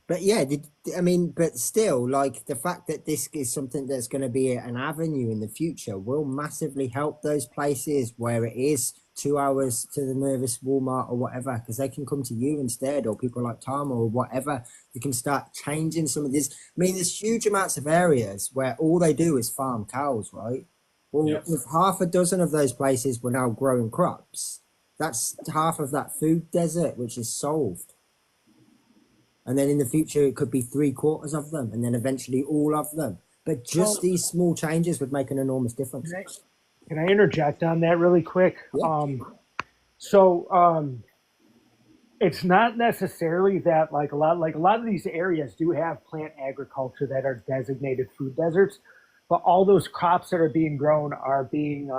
But yeah, but still, like the fact that this is something that's going to be an avenue in the future will massively help those places where it is 2 hours to the nearest Walmart or whatever, because they can come to you instead, or people like Tom or whatever. You can start changing some of this. I mean, there's huge amounts of areas where all they do is farm cows, right? Well, Yep. if half a dozen of those places were now growing crops, that's half of that food desert, which is solved. And then in the future, it could be 3/4 of them, and then eventually all of them. But just these small changes would make an enormous difference. Can I interject on that really quick? Yeah. It's not necessarily that like a lot of these areas do have plant agriculture that are designated food deserts, but all those crops that are being grown are being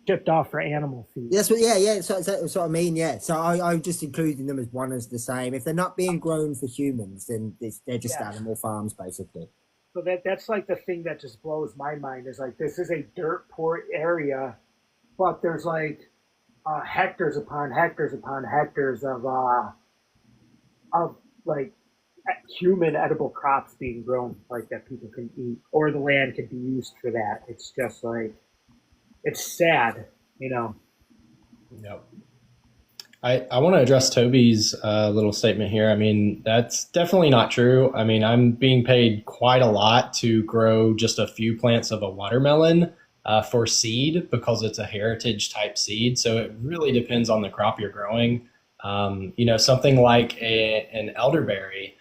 shipped off for animal feed. Yes, but yeah. So that's what I mean. Yeah. So I'm just including them as one as the same. If they're not being grown for humans, then they're just animal farms, basically. So that's like the thing that just blows my mind is like this is a dirt poor area, but there's like hectares upon hectares upon hectares of like human edible crops being grown like that people can eat, or the land can be used for that. It's just like it's sad. Yep. I want to address Toby's little statement here. I mean, that's definitely not true. I mean, I'm being paid quite a lot to grow just a few plants of a watermelon for seed because it's a heritage type seed. So it really depends on the crop you're growing. Something like an elderberry,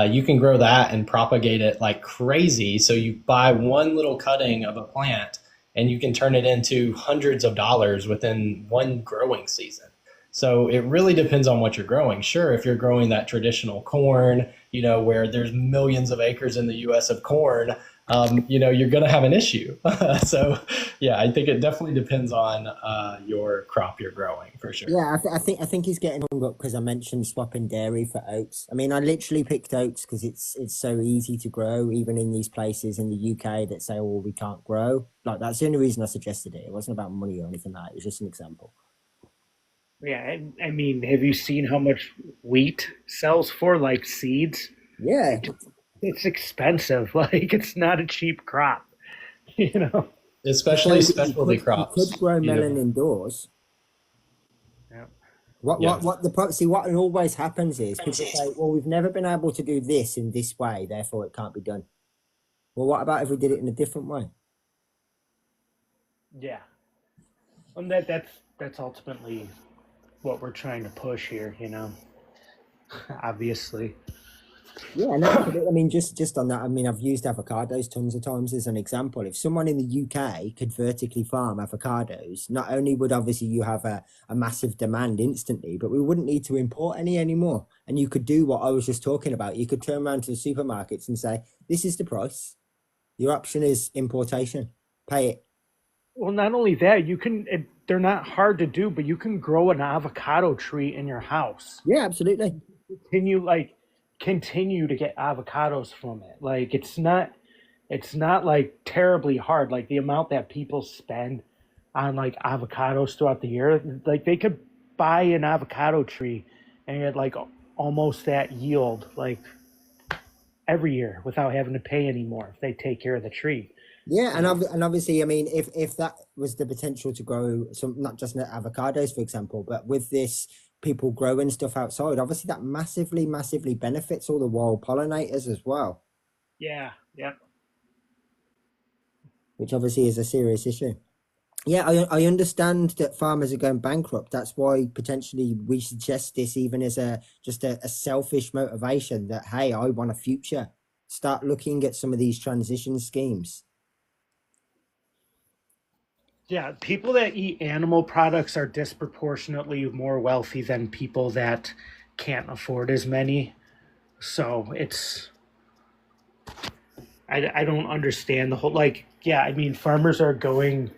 you can grow that and propagate it like crazy. So you buy one little cutting of a plant and you can turn it into hundreds of dollars within one growing season. So it really depends on what you're growing. Sure, if you're growing that traditional corn, where there's millions of acres in the US of corn, you're going to have an issue. So, yeah, I think it definitely depends on your crop you're growing for sure. Yeah, I think he's getting hung up because I mentioned swapping dairy for oats. I mean, I literally picked oats because it's so easy to grow, even in these places in the UK that say, "Oh, we can't grow." Like that's the only reason I suggested it. It wasn't about money or anything like that. It was just an example. Yeah, I mean, have you seen how much wheat sells for, like seeds? Yeah, It, it's expensive. Like, it's not a cheap crop, you know? especially so specialty you could crops. grow You melon know, indoors. Yeah. yeah. See, what always happens is people say, well, we've never been able to do this in this way, therefore it can't be done. Well, what about if we did it in a different way? Yeah. And that's ultimately what we're trying to push here, obviously. Yeah, and absolutely. I mean, just on that, I mean, I've used avocados tons of times as an example. If someone in the UK could vertically farm avocados, not only would obviously you have a massive demand instantly, but we wouldn't need to import any anymore. And you could do what I was just talking about. You could turn around to the supermarkets and say, "This is the price. Your option is importation. Pay it." Well, not only that, they're not hard to do, but you can grow an avocado tree in your house. Yeah, absolutely. Continue to get avocados from it. Like it's not like terribly hard. Like the amount that people spend on like avocados throughout the year, like they could buy an avocado tree and get like almost that yield like every year without having to pay anymore if they take care of the tree. Yeah, You know? and obviously, I mean, if that was the potential to grow some, not just avocados, for example, but with this people growing stuff outside, obviously that massively benefits all the wild pollinators as well, Yeah, yeah. which obviously is a serious issue. Yeah, I understand that farmers are going bankrupt. That's why potentially we suggest this even as a selfish motivation that hey, I want a future. Start looking at some of these transition schemes. Yeah, people that eat animal products are disproportionately more wealthy than people that can't afford as many. So I don't understand the whole, like, yeah, I mean, farmers are going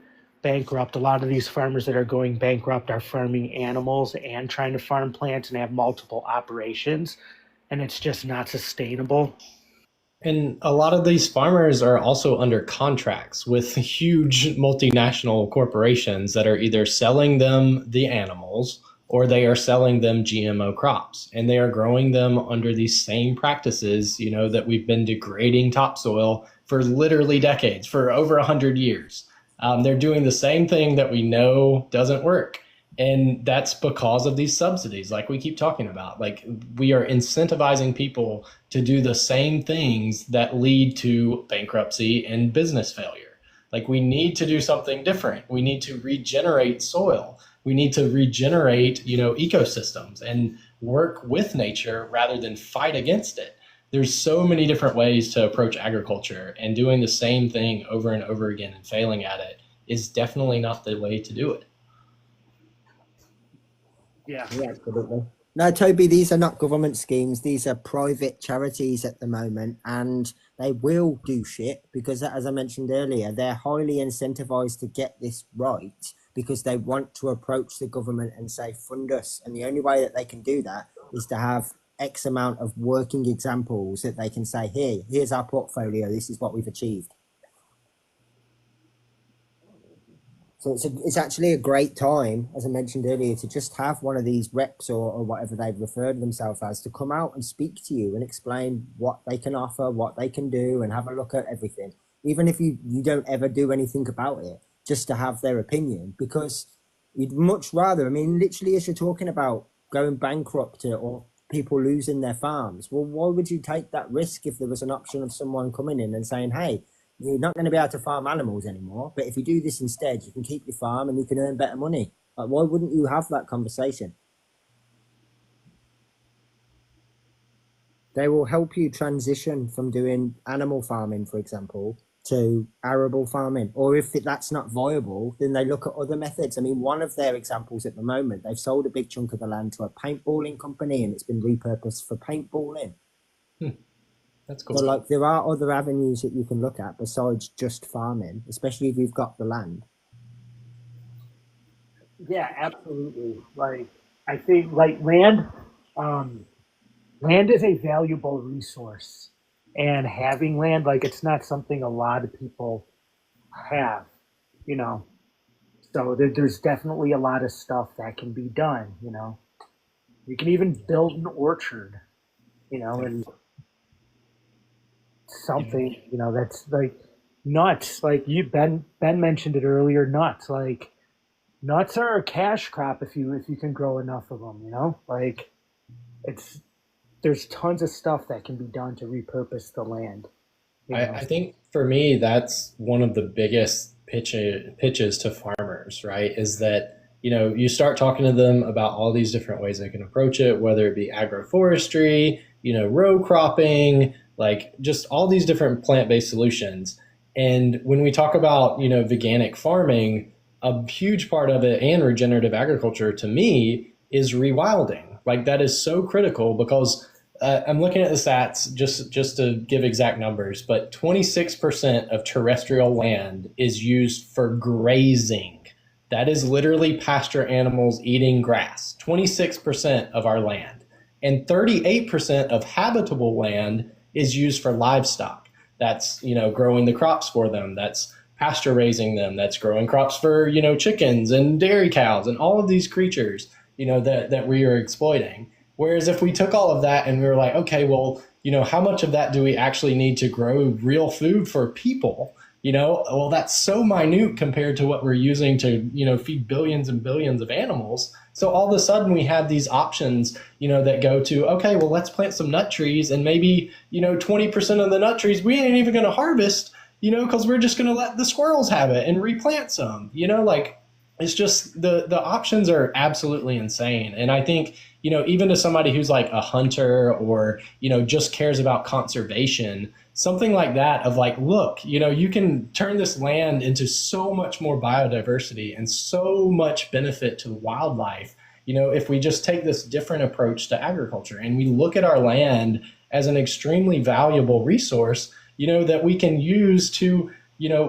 bankrupt. A lot of these farmers that are going bankrupt are farming animals and trying to farm plants and have multiple operations. And it's just not sustainable. And a lot of these farmers are also under contracts with huge multinational corporations that are either selling them the animals or they are selling them GMO crops. And they are growing them under these same practices, that we've been degrading topsoil for literally decades, for over 100 years. They're doing the same thing that we know doesn't work. And that's because of these subsidies, like we keep talking about. Like we are incentivizing people to do the same things that lead to bankruptcy and business failure. Like we need to do something different. We need to regenerate soil. We need to regenerate, ecosystems and work with nature rather than fight against it. There's so many different ways to approach agriculture, and doing the same thing over and over again and failing at it is definitely not the way to do it. Yeah. Yeah, absolutely. No, Toby, these are not government schemes. These are private charities at the moment, and they will do shit because, as I mentioned earlier, they're highly incentivized to get this right because they want to approach the government and say, fund us. And the only way that they can do that is to have X amount of working examples that they can say, here's our portfolio. This is what we've achieved. So it's actually a great time, as I mentioned earlier, to just have one of these reps or whatever they've referred themselves as to come out and speak to you and explain what they can offer, what they can do, and have a look at everything. Even if you don't ever do anything about it, just to have their opinion, because you'd much rather, I mean, literally, as you're talking about going bankrupt or people losing their farms, well, why would you take that risk if there was an option of someone coming in and saying, hey, you're not going to be able to farm animals anymore, but if you do this instead, you can keep your farm and you can earn better money. Like, why wouldn't you have that conversation? They will help you transition from doing animal farming, for example, to arable farming. Or if that's not viable, then they look at other methods. I mean, one of their examples at the moment, they've sold a big chunk of the land to a paintballing company and it's been repurposed for paintballing. That's So, cool. like, there are other avenues that you can look at besides just farming, especially if you've got the land. Yeah, absolutely. Like I think like um, land is a valuable resource, and having land, like it's not something a lot of people have, you know. So there's definitely a lot of stuff that can be done. You can even build an orchard. And something that's like nuts. Like Ben mentioned it earlier. Nuts, like nuts are a cash crop if you can grow enough of them. Like it's there's tons of stuff that can be done to repurpose the land. I think for me, that's one of the biggest pitches to farmers, right? Is that, you start talking to them about all these different ways they can approach it, whether it be agroforestry, row cropping, like just all these different plant-based solutions. And when we talk about, veganic farming, a huge part of it and regenerative agriculture to me is rewilding. Like that is so critical because I'm looking at the stats just to give exact numbers, but 26% of terrestrial land is used for grazing. That is literally pasture animals eating grass. 26% of our land. And 38% of habitable land is used for livestock. That's, growing the crops for them. That's pasture raising them. That's growing crops for, chickens and dairy cows and all of these creatures, that we are exploiting. Whereas if we took all of that and we were like, okay, well, how much of that do we actually need to grow real food for people? Well, that's so minute compared to what we're using to, feed billions and billions of animals. So all of a sudden we have these options, that go to, okay, well, let's plant some nut trees and maybe, 20% of the nut trees we ain't even going to harvest, because we're just going to let the squirrels have it and replant some, like it's just the options are absolutely insane. And I think, even to somebody who's like a hunter or, just cares about conservation, something like that of like, look, you can turn this land into so much more biodiversity and so much benefit to wildlife, if we just take this different approach to agriculture and we look at our land as an extremely valuable resource, that we can use to,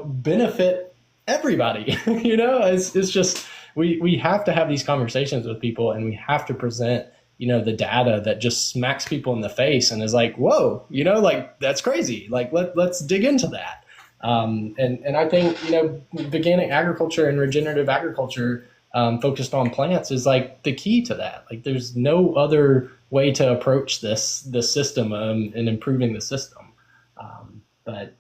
benefit everybody. It's just we have to have these conversations with people and we have to present the data that just smacks people in the face and is like, whoa, like that's crazy, like let's dig into that. And I think veganic agriculture and regenerative agriculture focused on plants is like the key to that. Like there's no other way to approach this system and improving the system. But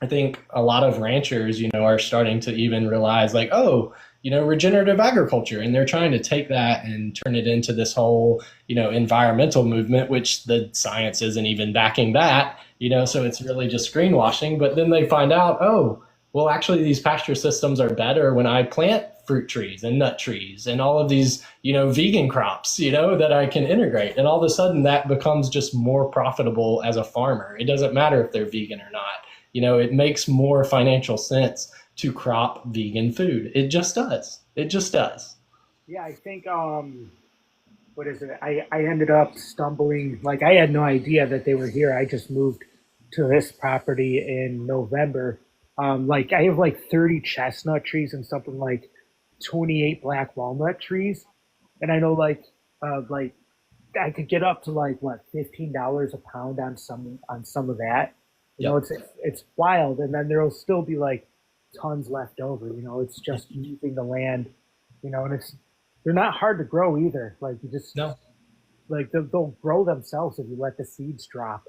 I think a lot of ranchers, are starting to even realize like, oh, regenerative agriculture, and they're trying to take that and turn it into this whole, environmental movement, which the science isn't even backing that, so it's really just greenwashing. But then they find out, oh, well, actually these pasture systems are better when I plant fruit trees and nut trees and all of these, vegan crops, that I can integrate. And all of a sudden that becomes just more profitable as a farmer. It doesn't matter if they're vegan or not. It makes more financial sense to crop vegan food. It just does. It just does. Yeah, I think what is it? I ended up stumbling, like I had no idea that they were here. I just moved to this property in November. Like I have like 30 chestnut trees and something like 28 black walnut trees. And I know like I could get up to like what, $15 a pound on some of that. Yep. It's wild, and then there'll still be like tons left over. It's just using the land, and they're not hard to grow either. Like you just No. like they'll grow themselves if you let the seeds drop.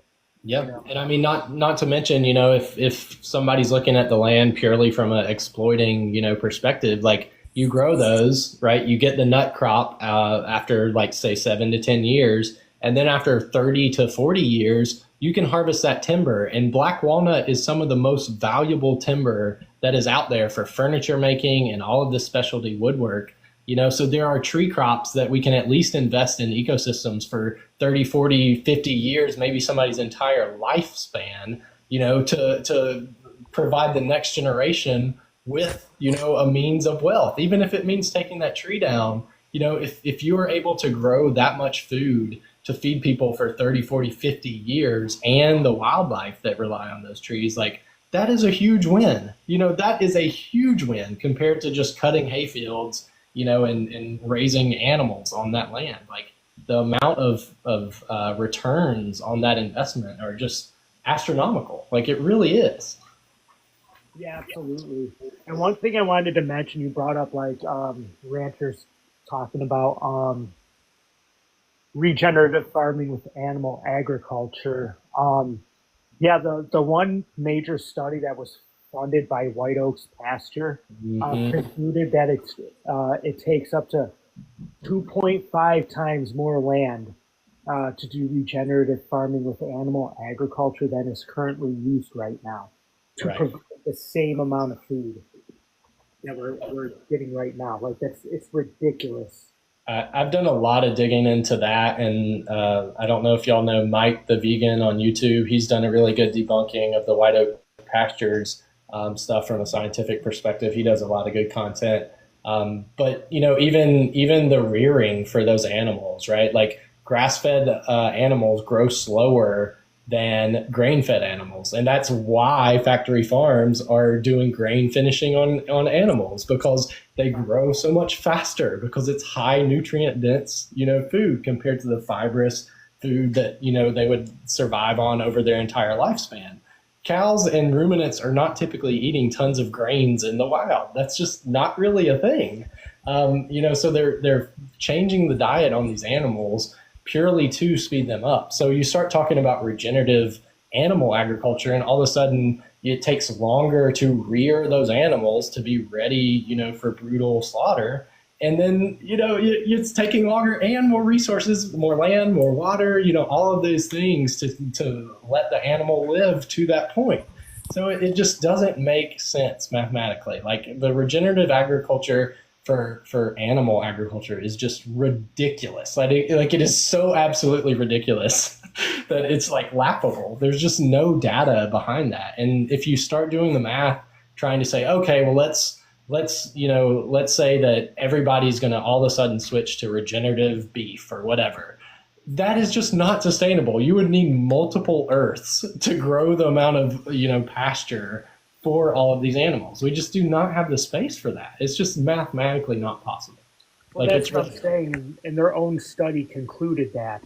Yeah, and I mean, not to mention, if somebody's looking at the land purely from a exploiting, perspective, like you grow those, right? You get the nut crop after like say 7 to 10 years, and then after 30 to 40 years, you can harvest that timber. And black walnut is some of the most valuable timber that is out there for furniture making and all of this specialty woodwork. So there are tree crops that we can at least invest in ecosystems for 30, 40, 50 years, maybe somebody's entire lifespan, to provide the next generation with, a means of wealth, even if it means taking that tree down. If you are able to grow that much food to feed people for 30, 40, 50 years and the wildlife that rely on those trees, like that is a huge win. That is a huge win compared to just cutting hay fields, and raising animals on that land. Like the amount of returns on that investment are just astronomical. Like it really is. Yeah, absolutely. And one thing I wanted to mention, you brought up like ranchers talking about regenerative farming with animal agriculture. Yeah, the one major study that was funded by White Oaks Pasture Hmm. concluded that it takes up to 2.5 times more land to do regenerative farming with animal agriculture than is currently used right now to Right. provide the same amount of food that we're getting right now. Like it's ridiculous. I've done a lot of digging into that, and I don't know if y'all know Mike the Vegan on YouTube. He's done a really good debunking of the white oak pastures stuff from a scientific perspective. He does a lot of good content. But even the rearing for those animals, right? Like grass-fed animals grow slower than grain-fed animals, and that's why factory farms are doing grain finishing on animals, because they grow so much faster, because it's high nutrient dense food compared to the fibrous food that they would survive on over their entire lifespan. Cows and ruminants are not typically eating tons of grains in the wild. That's just not really a thing. So they're changing the diet on these animals purely to speed them up. So you start talking about regenerative animal agriculture, and all of a sudden it takes longer to rear those animals to be ready, for brutal slaughter. And then, it's taking longer and more resources, more land, more water, all of those things to let the animal live to that point. So it just doesn't make sense mathematically. Like the regenerative agriculture for animal agriculture is just ridiculous. Like it is so absolutely ridiculous that it's like laughable. There's just no data behind that. And if you start doing the math, trying to say, okay, well, let's say that everybody's going to all of a sudden switch to regenerative beef or whatever. That is just not sustainable. You would need multiple earths to grow the amount of pasture for all of these animals. We just do not have the space for that. It's just mathematically not possible. Well, Like that's it's what I'm saying. And their own study concluded that.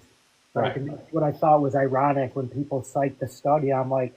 Like, right. and that's what I thought was ironic when people cite the study. I'm like,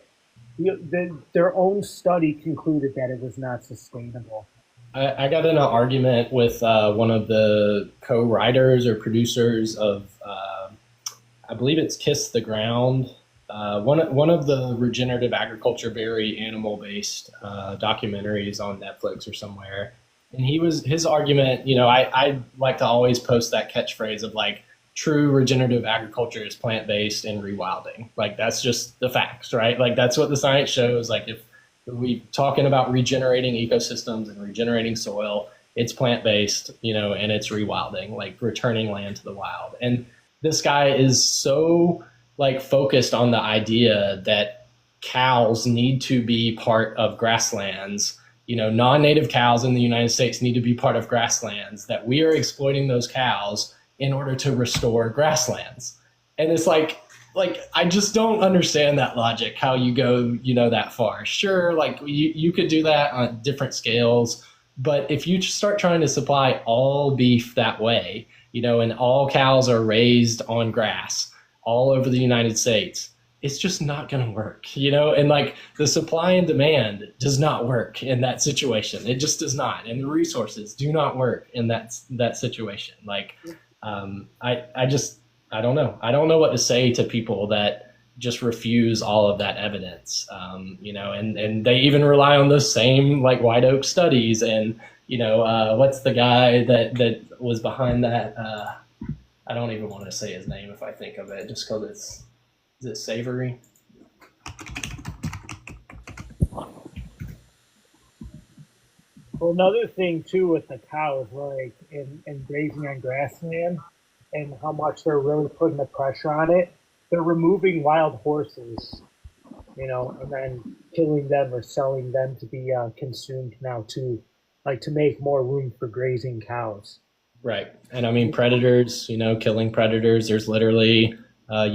their own study concluded that it was not sustainable. I got in an argument with one of the co-writers or producers of, I believe it's Kiss the Ground, one of the regenerative agriculture, very animal based documentaries on Netflix or somewhere. And his argument. I like to always post that catchphrase of like, true regenerative agriculture is plant based and rewilding. Like that's just the facts, right? Like that's what the science shows. Like if we talking about regenerating ecosystems and regenerating soil, it's plant based, and it's rewilding, like returning land to the wild. And this guy is so like focused on the idea that cows need to be part of grasslands. Non-native cows in the United States need to be part of grasslands, that we are exploiting those cows in order to restore grasslands. And it's like I just don't understand that logic, how you go that far. Sure, like you could do that on different scales, but if you start trying to supply all beef that way, and all cows are raised on grass all over the United States, it's just not going to work, and like the supply and demand does not work in that situation. It just does not. And the resources do not work in that situation. Like, I don't know. I don't know what to say to people that just refuse all of that evidence. And they even rely on those same like White Oak studies. And, what's the guy that was behind that? I don't even want to say his name if I think of it, just because is it Savory? Well, another thing too with the cows, like in grazing on grassland, and how much they're really putting the pressure on it. They're removing wild horses, and then killing them or selling them to be consumed now too, like to make more room for grazing cows. Right. And I mean, predators, killing predators. There's literally, I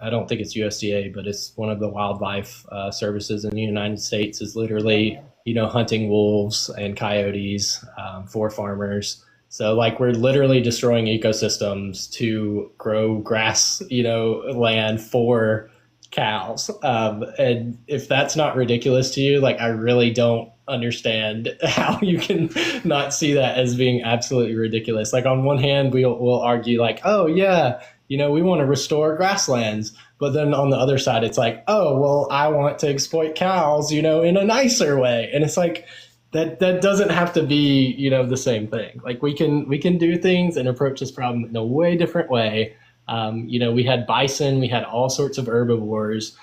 don't think it's USDA, but it's one of the wildlife services in the United States is literally, hunting wolves and coyotes for farmers. So like we're literally destroying ecosystems to grow grass, land for cows. And if that's not ridiculous to you, like, I really don't understand how you can not see that as being absolutely ridiculous. Like, on one hand, we'll argue like, oh yeah, we want to restore grasslands. But then on the other side, it's like, oh, well, I want to exploit cows, in a nicer way. And it's like, that doesn't have to be, the same thing. Like, we can do things and approach this problem in a way different way. We had bison, we had all sorts of herbivores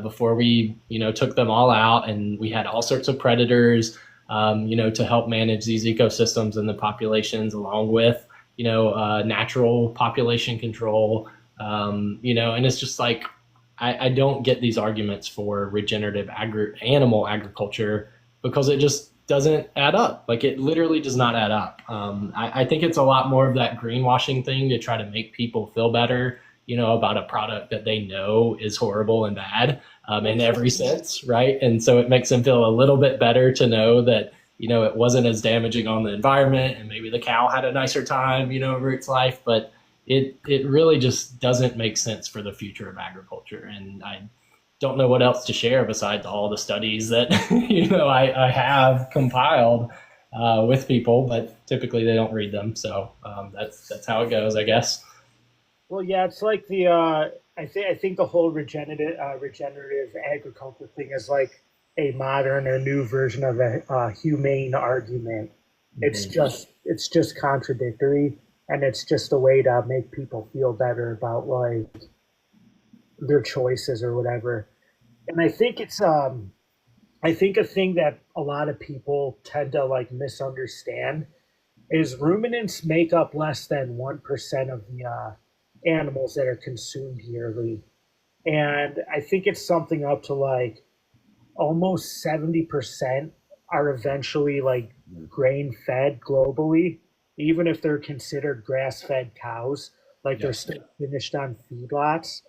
before we, took them all out, and we had all sorts of predators, to help manage these ecosystems and the populations, along with, natural population control, and it's just like, I don't get these arguments for regenerative animal agriculture, because it just doesn't add up. Like, it literally does not add up. I think it's a lot more of that greenwashing thing to try to make people feel better, about a product that they know is horrible and bad, in every sense, right? And so it makes them feel a little bit better to know that, it wasn't as damaging on the environment, and maybe the cow had a nicer time, over its life. But it really just doesn't make sense for the future of agriculture. And I don't know what else to share besides all the studies that I have compiled with people, but typically they don't read them. So that's how it goes, I guess. Well, yeah, it's like the I think the whole regenerative agriculture thing is like a modern or new version of a humane argument. It's just contradictory, and it's just a way to make people feel better about like their choices or whatever. And I think a thing that a lot of people tend to like misunderstand is ruminants make up less than 1% of the animals that are consumed yearly. And I think it's something up to like almost 70% are eventually like grain fed globally, even if they're considered grass fed cows, like they're Yeah. still finished on feedlots.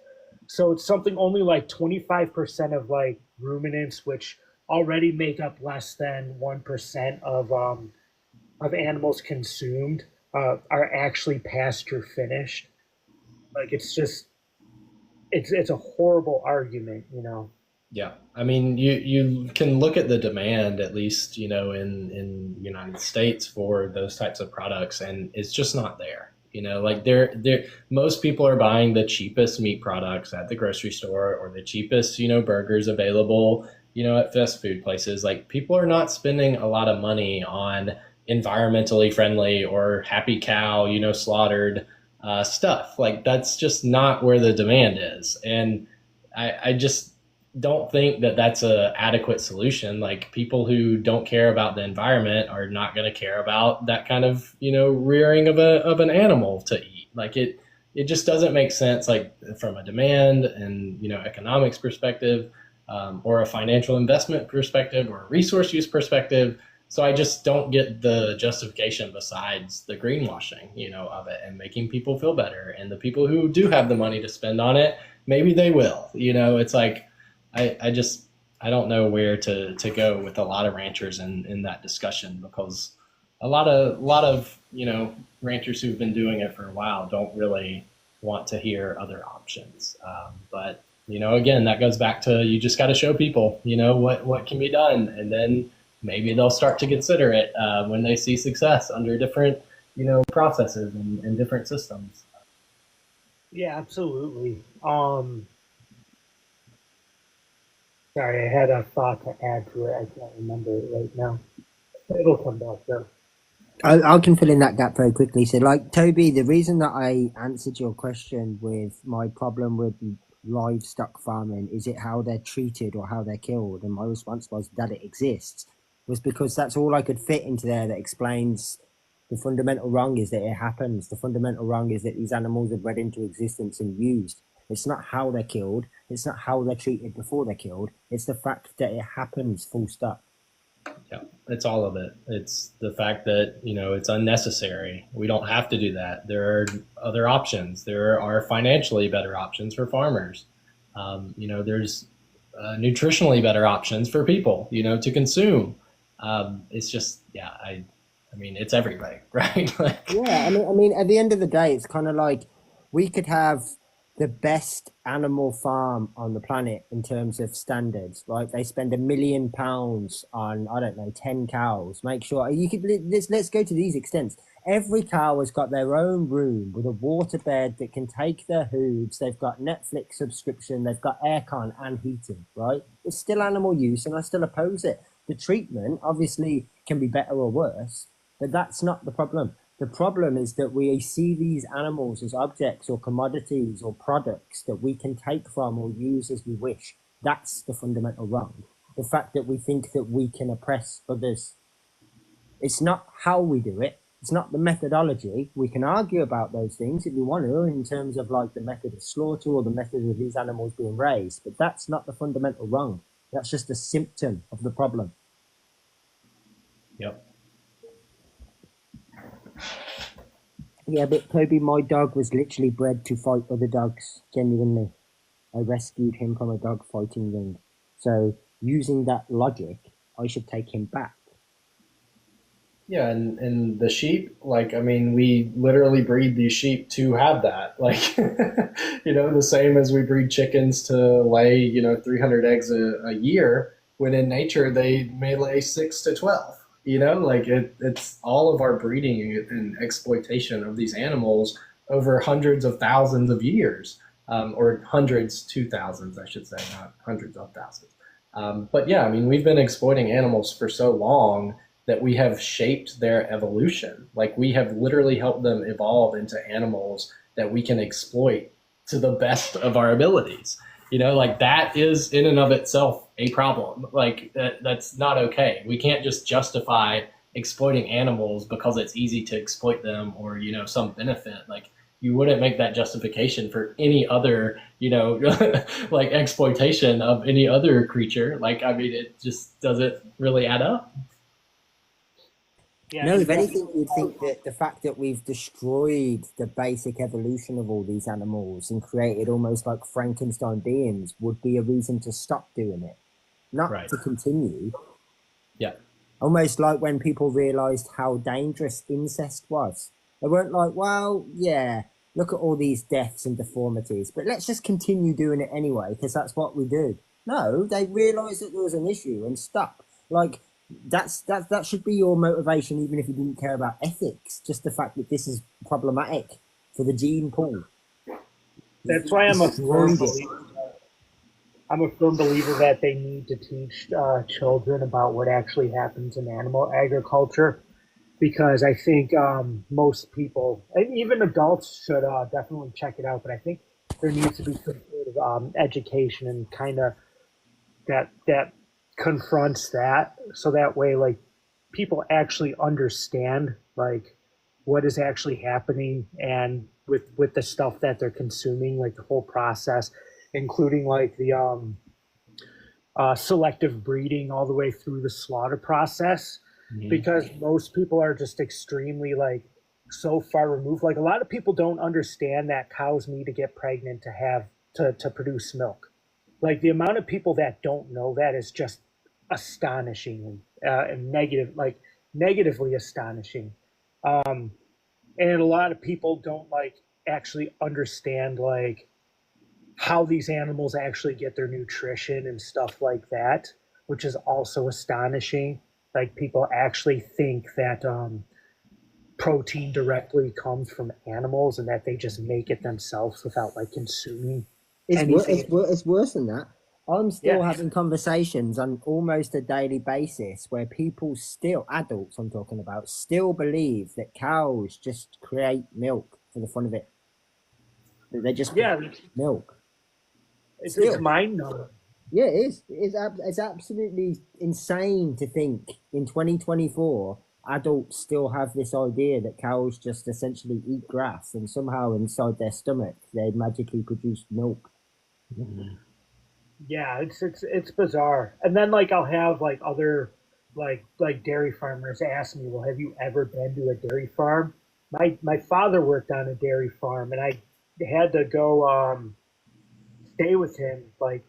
So it's something only like 25% of like ruminants, which already make up less than 1% of animals consumed, are actually pasture finished. Like it's a horrible argument. Yeah, I mean, you can look at the demand, at least, in the United States, for those types of products, and it's just not there. Like, they're most people are buying the cheapest meat products at the grocery store, or the cheapest, burgers available, at fast food places. Like, people are not spending a lot of money on environmentally friendly or happy cow, slaughtered stuff. Like, that's just not where the demand is. And I just don't think that that's a adequate solution. Like, people who don't care about the environment are not going to care about that kind of, rearing of an animal to eat. Like, it just doesn't make sense, like, from a demand and, economics perspective, or a financial investment perspective, or a resource use perspective. So I just don't get the justification besides the greenwashing, of it, and making people feel better. And the people who do have the money to spend on it, maybe they will. It's like, I don't know where to go with a lot of ranchers in that discussion, because a lot of ranchers who've been doing it for a while don't really want to hear other options. But again, that goes back to, you just got to show people what can be done, and then maybe they'll start to consider it when they see success under different processes and different systems. Yeah, absolutely. Sorry, I had a thought to add to it. I can't remember it right now. It'll come back though. I can fill in that gap very quickly. So, like, Toby, the reason that I answered your question with my problem with livestock farming, is it how they're treated or how they're killed? And my response was that it exists, was because that's all I could fit into there that explains the fundamental wrong is that it happens. The fundamental wrong is that these animals are bred into existence and used. It's not how they're killed. It's not how they're treated before they're killed. It's the fact that it happens, full stop. Yeah, it's all of it. It's the fact that, it's unnecessary. We don't have to do that. There are other options. There are financially better options for farmers. There's nutritionally better options for people, to consume. It's just, yeah, I mean, it's everything, right? Like, Yeah, I mean, at the end of the day, it's kind of like we could have the best animal farm on the planet in terms of standards. Like they spend £1 million on, I don't know, 10 cows. Make sure you could let's go to these extents. Every cow has got their own room with a waterbed that can take their hooves. They've got Netflix subscription. They've got aircon and heating, right? It's still animal use, and I still oppose it. The treatment obviously can be better or worse, but that's not the problem. The problem is that we see these animals as objects or commodities or products that we can take from or use as we wish. That's the fundamental wrong. The fact that we think that we can oppress others. It's not how we do it. It's not the methodology. We can argue about those things if we want to, in terms of like the method of slaughter or the method of these animals being raised, but that's not the fundamental wrong. That's just a symptom of the problem. Yep. Yeah, but Toby, my dog was literally bred to fight other dogs, genuinely. I rescued him from a dog fighting ring. So, using that logic, I should take him back. Yeah, and the sheep, like, I mean, we literally breed these sheep to have that. Like, the same as we breed chickens to lay, 300 eggs a year, when in nature they may lay 6 to 12. Like it's all of our breeding and exploitation of these animals over hundreds of thousands of years, or hundreds to thousands, I should say, not hundreds of thousands. But yeah, I mean, we've been exploiting animals for so long that we have shaped their evolution. Like we have literally helped them evolve into animals that we can exploit to the best of our abilities. Like that is in and of itself a problem. Like that's not okay. We can't just justify exploiting animals because it's easy to exploit them or, some benefit. Like you wouldn't make that justification for any other, like exploitation of any other creature. Like, I mean, it just doesn't really add up. Yeah, no, if anything, you'd think that the fact that we've destroyed the basic evolution of all these animals and created almost like Frankenstein beings would be a reason to stop doing it, not to continue. Yeah. Almost like when people realized how dangerous incest was. They weren't like, well, yeah, look at all these deaths and deformities, but let's just continue doing it anyway, because that's what we do. No, they realized that there was an issue and stopped. Like, that should be your motivation, even if you didn't care about ethics. Just the fact that this is problematic for the gene pool. That's why I'm a firm believer. I'm a firm believer that they need to teach children about what actually happens in animal agriculture, because I think most people, and even adults, should definitely check it out. But I think there needs to be some sort of education and kind of that confronts that, so that way like people actually understand like what is actually happening and with the stuff that they're consuming, like the whole process, including like the selective breeding all the way through the slaughter process. Mm-hmm. Because most people are just extremely like so far removed. Like a lot of people don't understand that cows need to get pregnant to have to produce milk. Like the amount of people that don't know that is just astonishingly and negatively astonishing. And a lot of people don't like actually understand like how these animals actually get their nutrition and stuff like that, which is also astonishing. Like people actually think that protein directly comes from animals and that they just make it themselves without like consuming anything. It's worse than that. I'm still having conversations on almost a daily basis where people still, adults I'm talking about, still believe that cows just create milk for the fun of it. That they just milk. It's mind-numbing. Yeah, it is. It's absolutely insane to think in 2024 adults still have this idea that cows just essentially eat grass and somehow inside their stomach they magically produce milk. Mm-hmm. Yeah, it's bizarre. And then like I'll have like other like dairy farmers ask me, well, have you ever been to a dairy farm? My father worked on a dairy farm, and I had to go stay with him like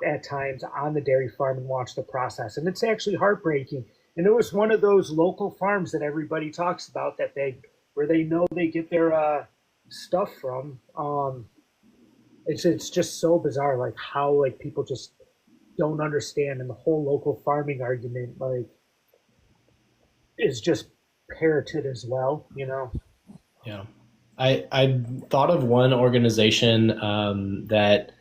at times on the dairy farm and watch the process. And it's actually heartbreaking. And it was one of those local farms that everybody talks about where they know they get their stuff from. It's just so bizarre, like how like people just don't understand, and the whole local farming argument like is just parroted as well, you know. Yeah. I thought of one organization that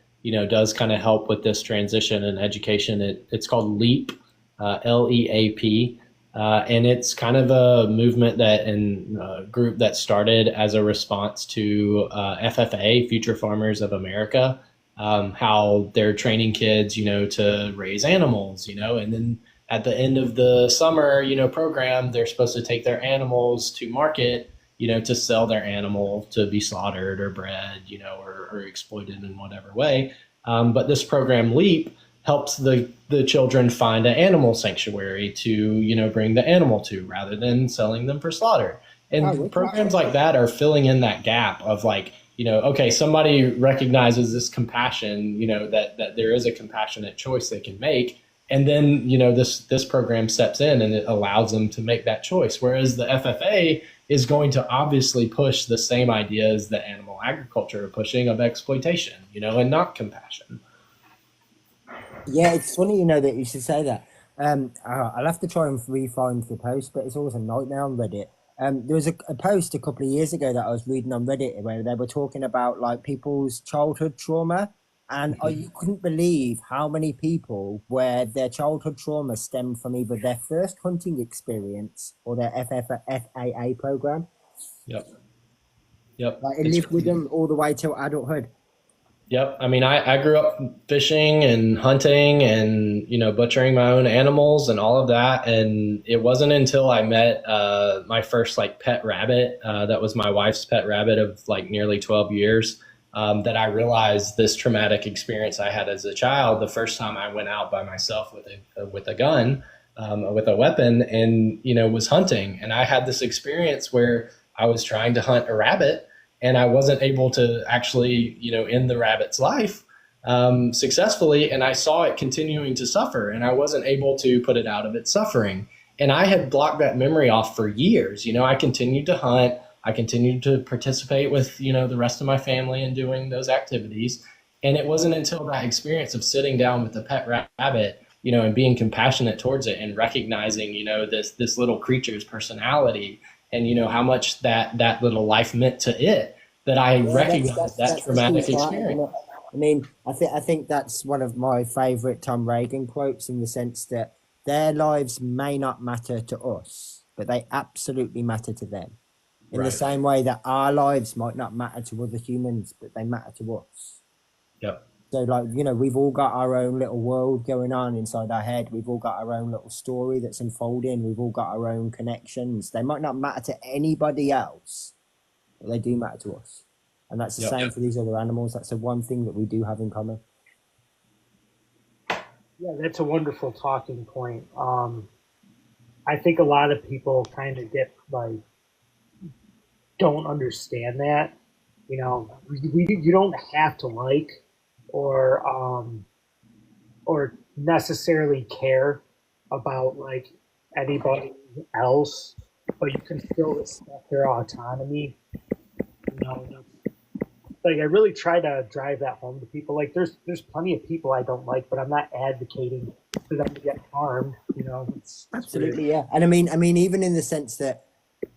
does kind of help with this transition in education. It's called LEAP, LEAP, and it's kind of a movement that and group that started as a response to FFA, Future Farmers of America, how they're training kids, to raise animals, and then at the end of the summer, program, they're supposed to take their animals to market, to sell their animal to be slaughtered or bred, or exploited in whatever way. But this program, LEAP, helps the children find an animal sanctuary to, bring the animal to rather than selling them for slaughter. And programs like that are filling in that gap of like, okay, somebody recognizes this compassion, that there is a compassionate choice they can make. And then, this program steps in and it allows them to make that choice. Whereas the FFA is going to obviously push the same ideas that animal agriculture are pushing of exploitation, and not compassion. Yeah, it's funny, that you should say that. I'll have to try and re-find the post, but it's always a nightmare on Reddit. There was a post a couple of years ago that I was reading on Reddit where they were talking about like people's childhood trauma, and you couldn't believe how many people where their childhood trauma stemmed from either their first hunting experience or their FAA program. Yep. Yep. Like it lived with them all the way till adulthood. Yep. I mean, I grew up fishing and hunting and, butchering my own animals and all of that. And it wasn't until I met my first like pet rabbit, that was my wife's pet rabbit of like nearly 12 years, that I realized this traumatic experience I had as a child the first time I went out by myself with a gun, with a weapon and, was hunting. And I had this experience where I was trying to hunt a rabbit and I wasn't able to actually, end the rabbit's life successfully. And I saw it continuing to suffer and I wasn't able to put it out of its suffering. And I had blocked that memory off for years. I continued to hunt. I continued to participate with, the rest of my family and doing those activities. And it wasn't until that experience of sitting down with the pet rabbit, and being compassionate towards it and recognizing, this little creature's personality and, how much that little life meant to it, that I recognized that traumatic experience. I mean, I think that's one of my favorite Tom Reagan quotes in the sense that their lives may not matter to us, but they absolutely matter to them. In the same way that our lives might not matter to other humans, but they matter to us. Yep. So like, we've all got our own little world going on inside our head. We've all got our own little story that's unfolding. We've all got our own connections. They might not matter to anybody else, but they do matter to us. And that's the same for these other animals. That's the one thing that we do have in common. Yeah, that's a wonderful talking point. I think a lot of people kind of get like, don't understand that, you don't have to like or necessarily care about like anybody else, but you can still respect their autonomy. Like I really try to drive that home to people. Like there's plenty of people I don't like, but I'm not advocating for them to get harmed. It's Absolutely, weird. yeah. And I mean, even in the sense that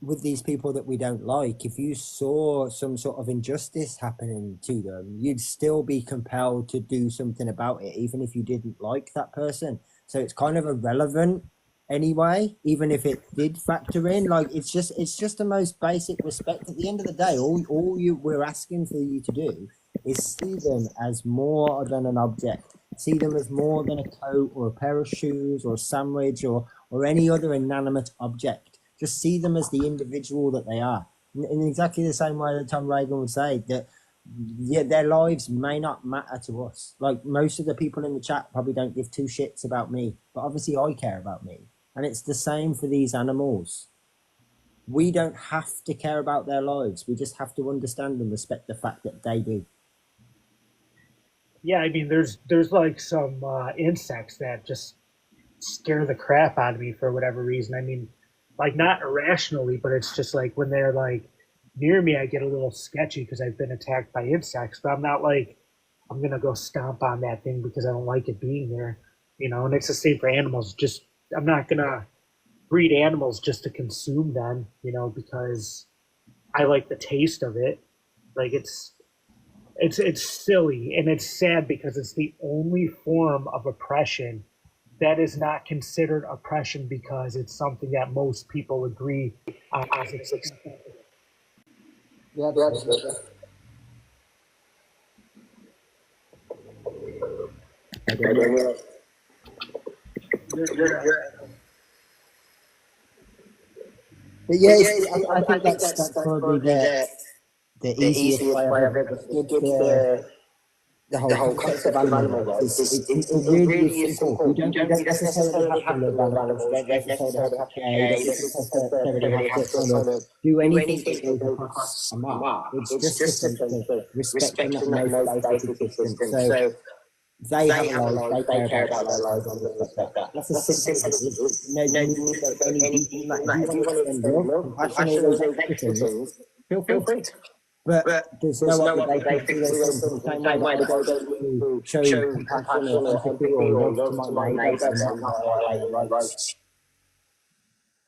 with these people that we don't like, if you saw some sort of injustice happening to them, you'd still be compelled to do something about it, even if you didn't like that person. So it's kind of irrelevant anyway, even if it did factor in. Like it's just the most basic respect. At the end of the day, we're asking for you to do is see them as more than an object. See them as more than a coat or a pair of shoes or a sandwich or any other inanimate object. Just see them as the individual that they are. In exactly the same way that Tom Reagan would say that, yeah, their lives may not matter to us. Like most of the people in the chat probably don't give two shits about me, but obviously I care about me. And it's the same for these animals. We don't have to care about their lives. We just have to understand and respect the fact that they do. Yeah, I mean, there's like some insects that just scare the crap out of me for whatever reason. I mean, like not irrationally, but it's just like when they're like near me, I get a little sketchy because I've been attacked by insects. But I'm not like I'm gonna go stomp on that thing because I don't like it being there. And it's the same for animals. Just I'm not gonna breed animals just to consume them, because I like the taste of it. Like it's silly and it's sad because it's the only form of oppression that is not considered oppression because it's something that most people agree as acceptable. Yeah, absolutely. I don't know. But yeah, I think that's probably the easiest way I've ever understood the whole concept of animal rights. It really is simple. You don't necessarily have to love animals. You don't necessarily have to care. You don't necessarily have to kind of do anything that goes across a mark. It's just a sense of respecting that no basic existence. So they have a life, they care about their lives, and I respect that. That's as simple as it is. No need to go any deeper than that. If you want to extend love, compassion, all those extra things, feel free to. But there's no obligation to do those things. In the same way that I don't need to show compassion or empathy or love to my neighbour to violate their rights.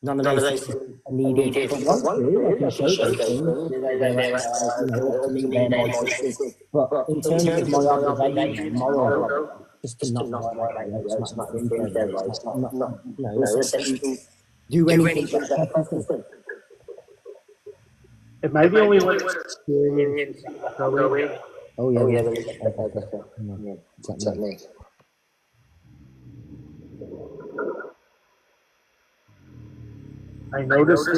None of those things are needed. If I want to, I can show those things. Ultimately they're my choices. But in terms of my obligation and moral, just to not violate their rights, not infringe their rights, essentially do anything that's consistent. Am I the only one that's experienced echoing? Oh yeah, exactly. I noticed it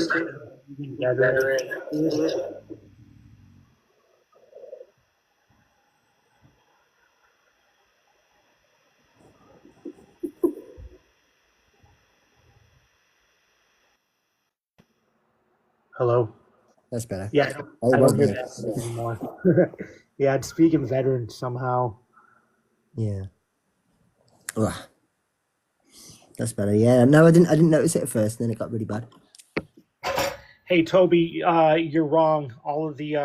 together. Hello. That's better. Yeah, I don't hear that anymore. Yeah, it's speaking veteran somehow. Yeah. Ugh. That's better. Yeah. No, I didn't notice it at first, and then it got really bad. Hey, Toby, you're wrong. All of the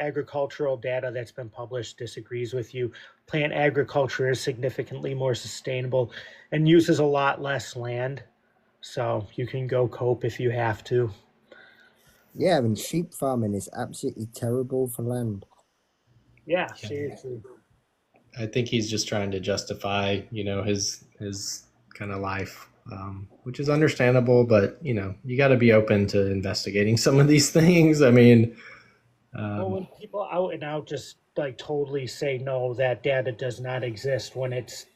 agricultural data that's been published disagrees with you. Plant agriculture is significantly more sustainable and uses a lot less land. So you can go cope if you have to. Yeah, I mean, sheep farming is absolutely terrible for land. Yeah, seriously. I think he's just trying to justify, his kind of life, which is understandable. But you got to be open to investigating some of these things. I mean, Well, when people out and out just like totally say no, that data does not exist when it's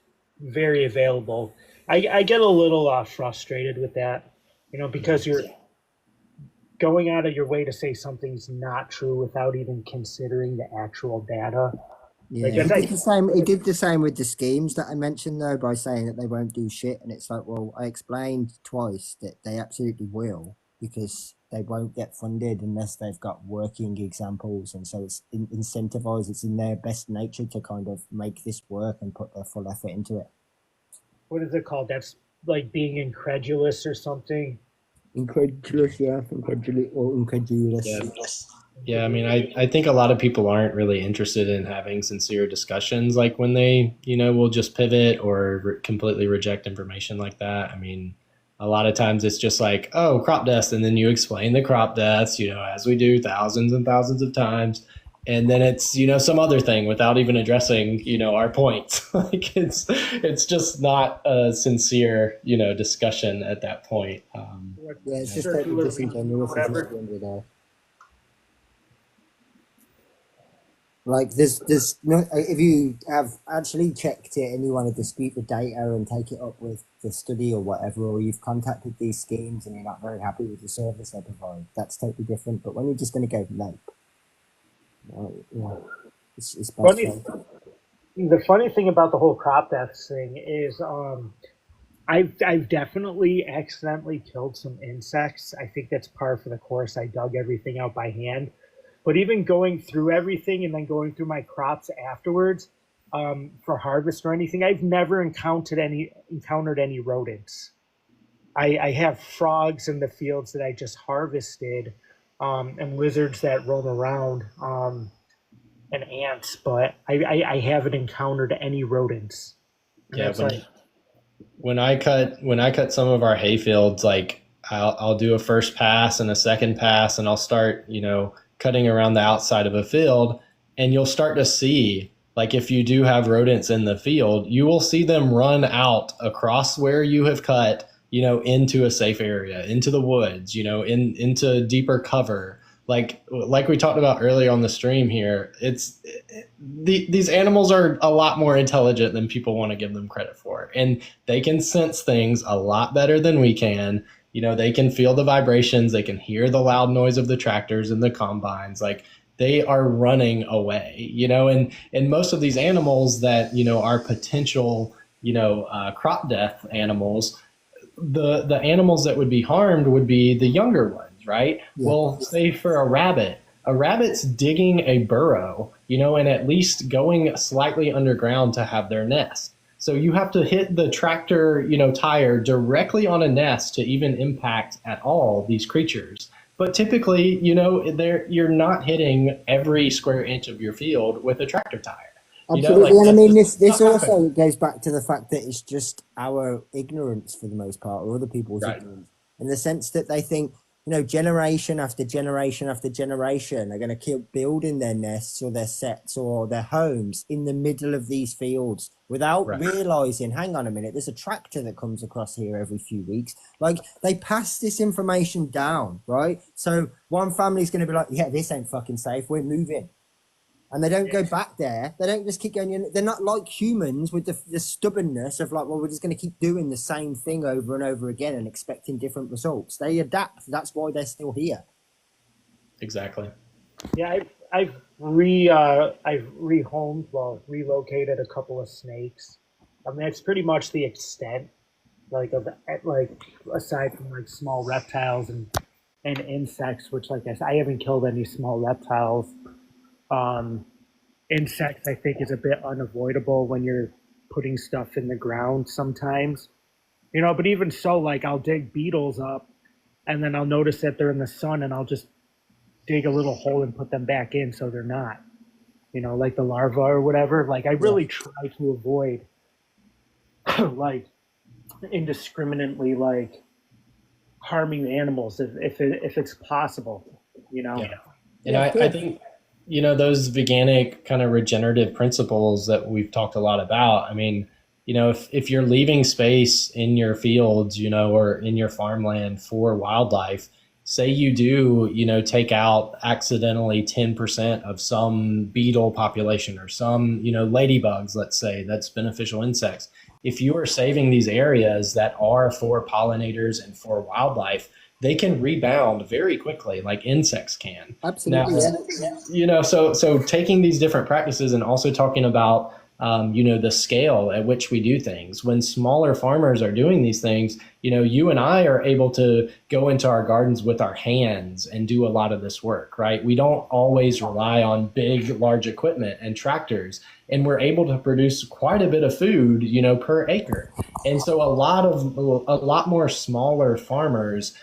very available, I get a little frustrated with that, because you're going out of your way to say something's not true without even considering the actual data. Yeah, he did the same. He did the same with the schemes that I mentioned, though, by saying that they won't do shit. And it's like, well, I explained twice that they absolutely will, because they won't get funded unless they've got working examples, and so it's incentivized. It's in their best nature to kind of make this work and put their full effort into it. What is it called? That's like being incredulous or something. Incredulous, yeah, incredulous. Yeah, I mean, I think a lot of people aren't really interested in having sincere discussions, like when they, will just pivot or completely reject information like that. I mean, a lot of times it's just like, oh, crop deaths, and then you explain the crop deaths, as we do thousands and thousands of times. And then it's, some other thing without even addressing, our points. Like it's just not a sincere, discussion at that point. Yeah, it's just totally disingenuous at the end of the day. Like there's no, if you have actually checked it and you want to dispute the data and take it up with the study or whatever, or you've contacted these schemes and you're not very happy with the service they provide, that's totally different. But when you're just going to go nope, it's funny. The funny thing about the whole crop deaths thing is, I've definitely accidentally killed some insects. I think that's par for the course. I dug everything out by hand. But even going through everything and then going through my crops afterwards, for harvest or anything, I've never encountered any rodents. I have frogs in the fields that I just harvested, and lizards that roam around. and ants, but I haven't encountered any rodents. And Yeah, that's like, when I cut some of our hay fields, like I'll do a first pass and a second pass, and I'll start, cutting around the outside of a field, and you'll start to see, like, if you do have rodents in the field, you will see them run out across where you have cut, into a safe area, into the woods, into deeper cover. Like we talked about earlier on the stream here, these animals are a lot more intelligent than people want to give them credit for, and they can sense things a lot better than we can. They can feel the vibrations, they can hear the loud noise of the tractors and the combines. Like, they are running away, and most of these animals that, are potential, crop death animals, the animals that would be harmed would be the younger ones, right? Yeah. Well, say for a rabbit's digging a burrow, and at least going slightly underground to have their nest. So you have to hit the tractor, tire directly on a nest to even impact at all these creatures. But typically, you're not hitting every square inch of your field with a tractor tire. Absolutely, Like, and I that's mean just this not also happening. goes back to the fact that it's just our ignorance for the most part, or other people's Right. ignorance, in the sense that they think, generation after generation after generation are going to keep building their nests or their sets or their homes in the middle of these fields without Right. realizing, hang on a minute, there's a tractor that comes across here every few weeks. Like, they pass this information down, right? So one family's going to be like, yeah, this ain't fucking safe, we're moving. And they don't go back there. They don't just keep going. They're not like humans with the stubbornness of like, well, we're just going to keep doing the same thing over and over again and expecting different results. They adapt. That's why they're still here. Exactly. yeah, I've rehomed, well, relocated a couple of snakes. I mean, it's pretty much the extent, like of like aside from like small reptiles and insects, which like I said, I haven't killed any small reptiles. Um, Insects, I think, is a bit unavoidable when you're putting stuff in the ground sometimes. But even so, like I'll dig beetles up and then I'll notice that they're in the sun and I'll just dig a little hole and put them back in so they're not, like the larva or whatever. Like, I Yeah. really try to avoid like indiscriminately like harming the animals if it's possible, Yeah. And Yeah, I think, those veganic kind of regenerative principles that we've talked a lot about. I mean, if you're leaving space in your fields, or in your farmland for wildlife, say you do, take out accidentally 10% of some beetle population or some, ladybugs, let's say, that's beneficial insects. If you are saving these areas that are for pollinators and for wildlife, they can rebound very quickly, like insects can. Now, absolutely. Yeah. so taking these different practices and also talking about, the scale at which we do things. When smaller farmers are doing these things, you and I are able to go into our gardens with our hands and do a lot of this work, right? We don't always rely on big, large equipment and tractors, and we're able to produce quite a bit of food, per acre. And so a lot more smaller farmers,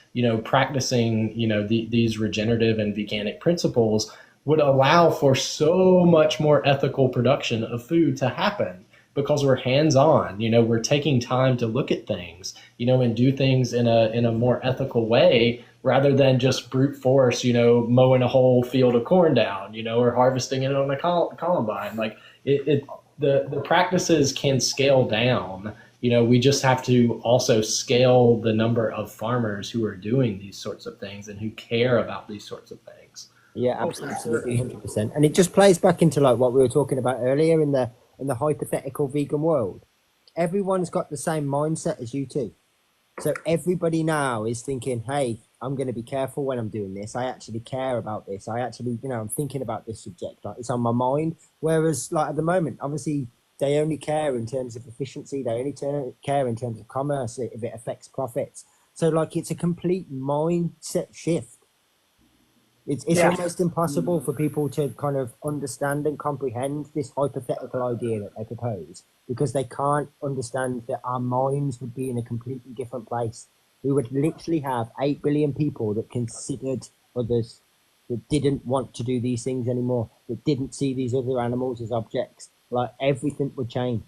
practicing, these regenerative and veganic principles would allow for so much more ethical production of food to happen because we're hands-on, we're taking time to look at things, and do things in a more ethical way rather than just brute force, mowing a whole field of corn down, or harvesting it on a combine. Like, the practices can scale down. We just have to also scale the number of farmers who are doing these sorts of things and who care about these sorts of things. Yeah, Oh, for absolutely, sure. 100%. And it just plays back into like what we were talking about earlier in the hypothetical vegan world. Everyone's got the same mindset as you two. So everybody now is thinking, hey, I'm going to be careful when I'm doing this. I actually care about this. I actually, I'm thinking about this subject. Like, it's on my mind. Whereas, like, at the moment, obviously, they only care in terms of efficiency. They only care in terms of commerce if it affects profits. So, like, it's a complete mindset shift. It's Yeah. almost impossible for people to kind of understand and comprehend this hypothetical idea that they propose because they can't understand that our minds would be in a completely different place. We would literally have 8 billion people that considered others. that didn't want to do these things anymore, that didn't see these other animals as objects, like everything would change.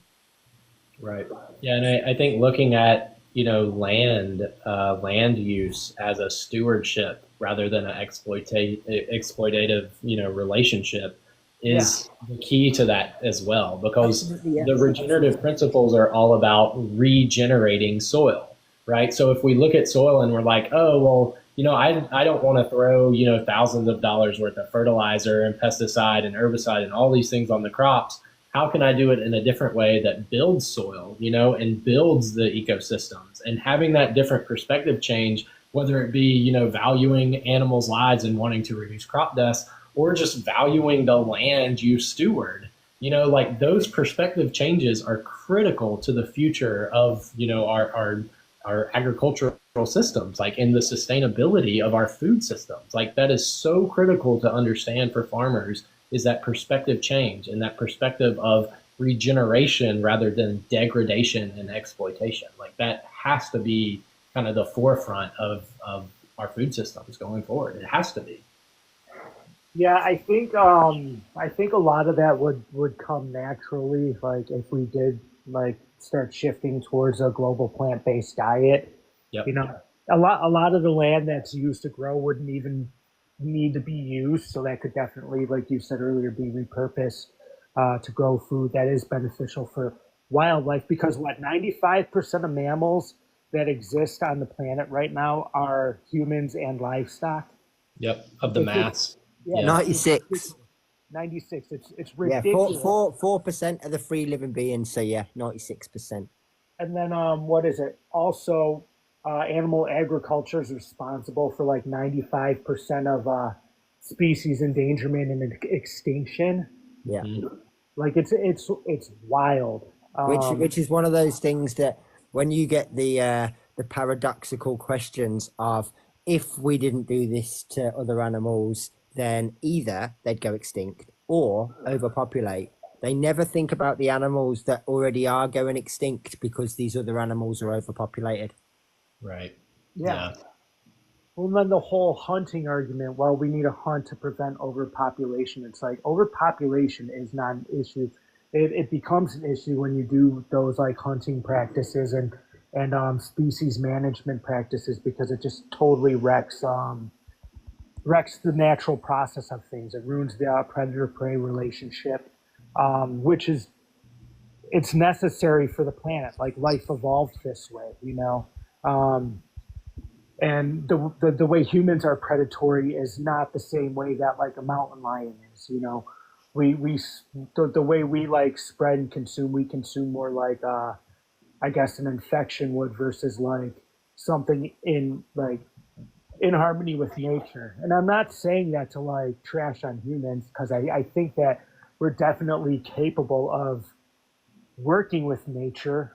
Right. Yeah, and I think looking at land use as a stewardship rather than an exploitative relationship Yeah, is the key to that as well, because Absolutely, the yes. regenerative principles are all about regenerating soil, right? So if we look at soil and we're like, oh well, I don't want to throw thousands of dollars worth of fertilizer and pesticide and herbicide and all these things on the crops. How can I do it in a different way that builds soil, and builds the ecosystems, and having that different perspective change, whether it be, valuing animals' lives and wanting to reduce crop deaths, or just valuing the land you steward, like those perspective changes are critical to the future of, our agricultural systems, like in the sustainability of our food systems. Like that is so critical to understand for farmers, is that perspective change and that perspective of regeneration rather than degradation and exploitation. Like that has to be kind of the forefront of our food systems going forward. It has to be. yeah. I think a lot of that would come naturally, like if we did like start shifting towards a global plant based diet. You Yep. know, a lot of the land that's used to grow wouldn't even need to be used, so that could definitely, like you said earlier, be repurposed to grow food that is beneficial for wildlife. Because what 95% of mammals that exist on the planet right now are humans and livestock. Yep. Of the It's mass. yeah, Yeah. 96. 96. It's Yeah, four ridiculous. four 4% of the free living beings. So yeah, 96%. And then what is it? Also, animal agriculture is responsible for like 95% of species endangerment and extinction. Yeah. Mhm. Like it's wild. Which is one of those things that when you get the paradoxical questions of, if we didn't do this to other animals, then either they'd go extinct or overpopulate. They never think about the animals that already are going extinct because these other animals are overpopulated. Right. Yeah. Yeah. Well, then the whole hunting argument. Well, we need a hunt to prevent overpopulation. It's like overpopulation is not an issue. It becomes an issue when you do those like hunting practices and species management practices, because it just totally wrecks the natural process of things. It ruins the predator prey relationship, which is it's necessary for the planet. Like life evolved this way. And the way humans are predatory is not the same way that like a mountain lion is. We the way we like spread and consume, we consume more like I guess an infection would, versus like something in harmony with nature. And I'm not saying that to like trash on humans, because I think that we're definitely capable of working with nature.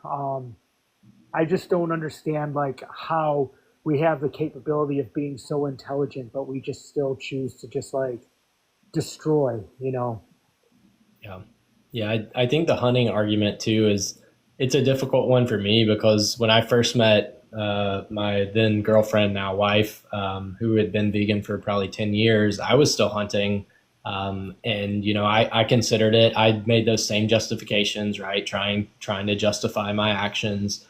I just don't understand like how we have the capability of being so intelligent, but we just still choose to just like destroy. Yeah. Yeah. I think the hunting argument too is, it's a difficult one for me, because when I first met my then girlfriend, now wife, who had been vegan for probably 10 years, I was still hunting. And I considered it. I made those same justifications, right? Trying to justify my actions,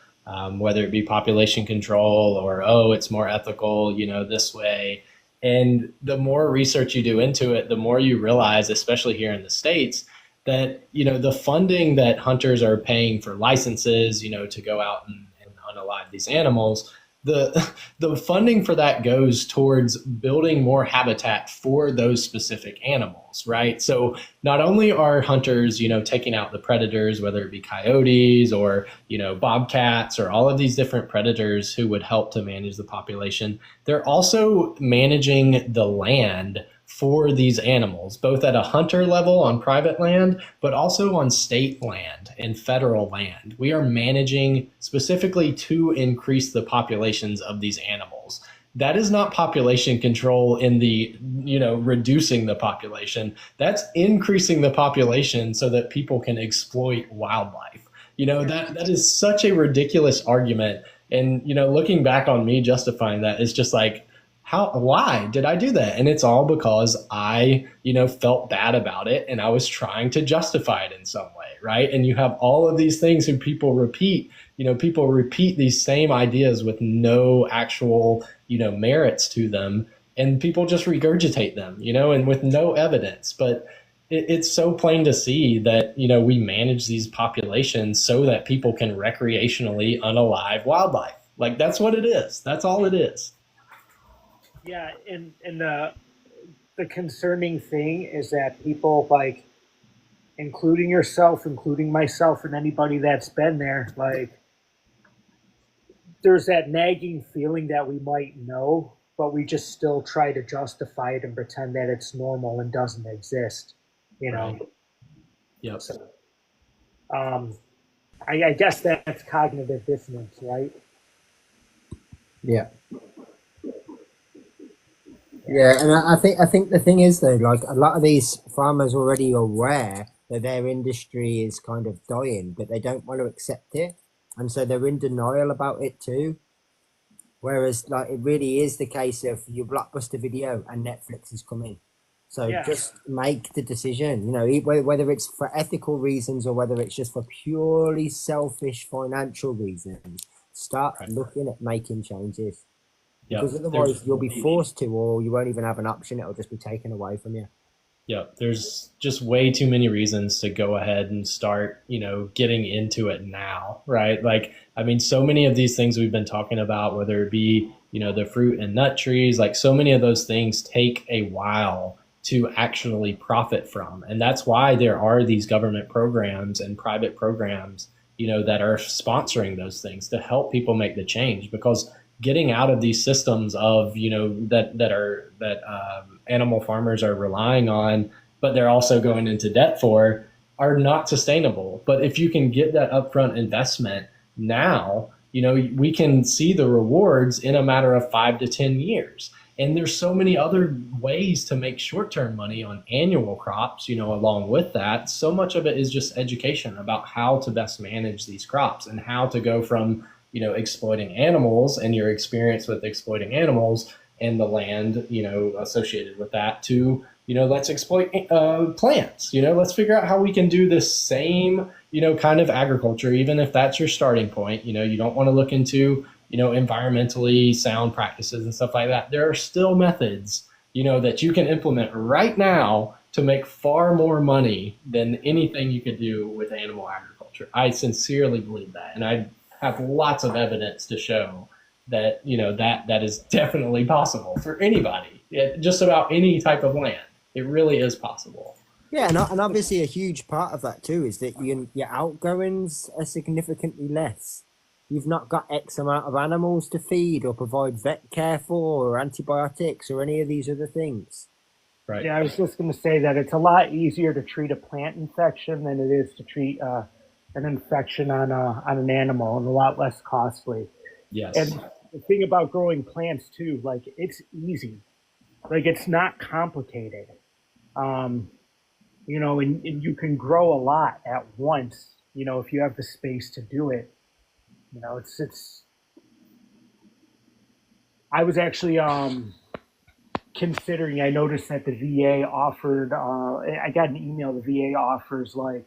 whether it be population control or, oh, it's more ethical, this way. And the more research you do into it, the more you realize, especially here in the States, that, the funding that hunters are paying for licenses, to go out and unalive these animals, the the funding for that goes towards building more habitat for those specific animals, right? So not only are hunters, taking out the predators, whether it be coyotes or, bobcats or all of these different predators who would help to manage the population, they're also managing the land for these animals, both at a hunter level on private land, but also on state land and federal land. We are managing specifically to increase the populations of these animals. That is not population control in the, reducing the population. That's increasing the population so that people can exploit wildlife. That is such a ridiculous argument. And, looking back on me justifying that is just like, why did I do that? And it's all because I, felt bad about it and I was trying to justify it in some way, right? And you have all of these things who people repeat these same ideas with no actual, merits to them. And people just regurgitate them, and with no evidence. But it's so plain to see that, we manage these populations so that people can recreationally unalive wildlife. Like that's what it is. That's all it is. Yeah, and the concerning thing is that people like, including yourself, including myself, and anybody that's been there, like, there's that nagging feeling that we might know, but we just still try to justify it and pretend that it's normal and doesn't exist. You know. Right. Yep. So, um, I guess that's cognitive dissonance, right? Yeah. Yeah, and I think the thing is though, like a lot of these farmers already are aware that their industry is kind of dying, but they don't want to accept it, and so they're in denial about it too. Whereas, like, it really is the case of your blockbuster video and Netflix is coming. So Yeah. just make the decision, whether it's for ethical reasons or whether it's just for purely selfish financial reasons. Start Right. looking at making changes Yep. because otherwise you'll be forced to, or you won't even have an option. It'll just be taken away from you. Yeah, there's just way too many reasons to go ahead and start, getting into it now, right? Like, I mean, so many of these things we've been talking about, whether it be, the fruit and nut trees, like so many of those things take a while to actually profit from. And that's why there are these government programs and private programs, that are sponsoring those things to help people make the change, because getting out of these systems of, that animal farmers are relying on, but they're also going into debt for, are not sustainable. But if you can get that upfront investment now, we can see the rewards in a matter of 5 to 10 years. And there's so many other ways to make short-term money on annual crops, along with that. So much of it is just education about how to best manage these crops and how to go from, exploiting animals and your experience with exploiting animals and the land, associated with that to, let's exploit plants, let's figure out how we can do this same, kind of agriculture, even if that's your starting point. You don't want to look into, environmentally sound practices and stuff like that. There are still methods, that you can implement right now to make far more money than anything you could do with animal agriculture. I sincerely believe that. And I have lots of evidence to show that, that is definitely possible for anybody, just about any type of land. It really is possible. Yeah, and obviously a huge part of that too is that your outgoings are significantly less. You've not got X amount of animals to feed or provide vet care for or antibiotics or any of these other things. Right. Yeah, I was just going to say that it's a lot easier to treat a plant infection than it is to treat an infection on an animal, and a lot less costly. Yes. And the thing about growing plants too, like, it's easy, like, it's not complicated. And you can grow a lot at once. If you have the space to do it. It's. I was actually considering. I noticed that the VA offered. I got an email. The VA offers, like,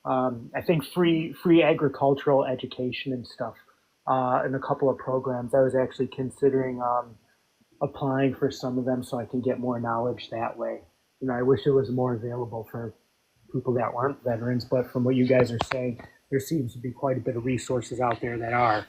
I think free agricultural education and stuff, in a couple of programs. I was actually considering applying for some of them so I can get more knowledge that way. I wish it was more available for people that weren't veterans, but from what you guys are saying, there seems to be quite a bit of resources out there that are.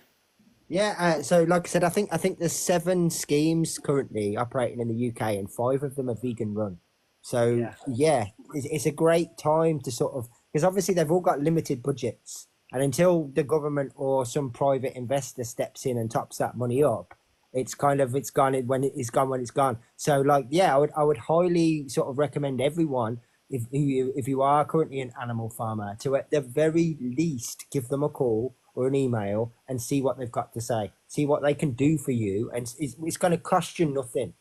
Yeah, so like I said, I think there's 7 schemes currently operating in the UK, and 5 of them are vegan run. So yeah, it's a great time to sort of, because obviously they've all got limited budgets, and until the government or some private investor steps in and tops that money up, it's gone when it's gone. So like, yeah, I would highly sort of recommend everyone, if you are currently an animal farmer, to at the very least give them a call or an email and see what they've got to say, see what they can do for you, and it's going to cost you nothing.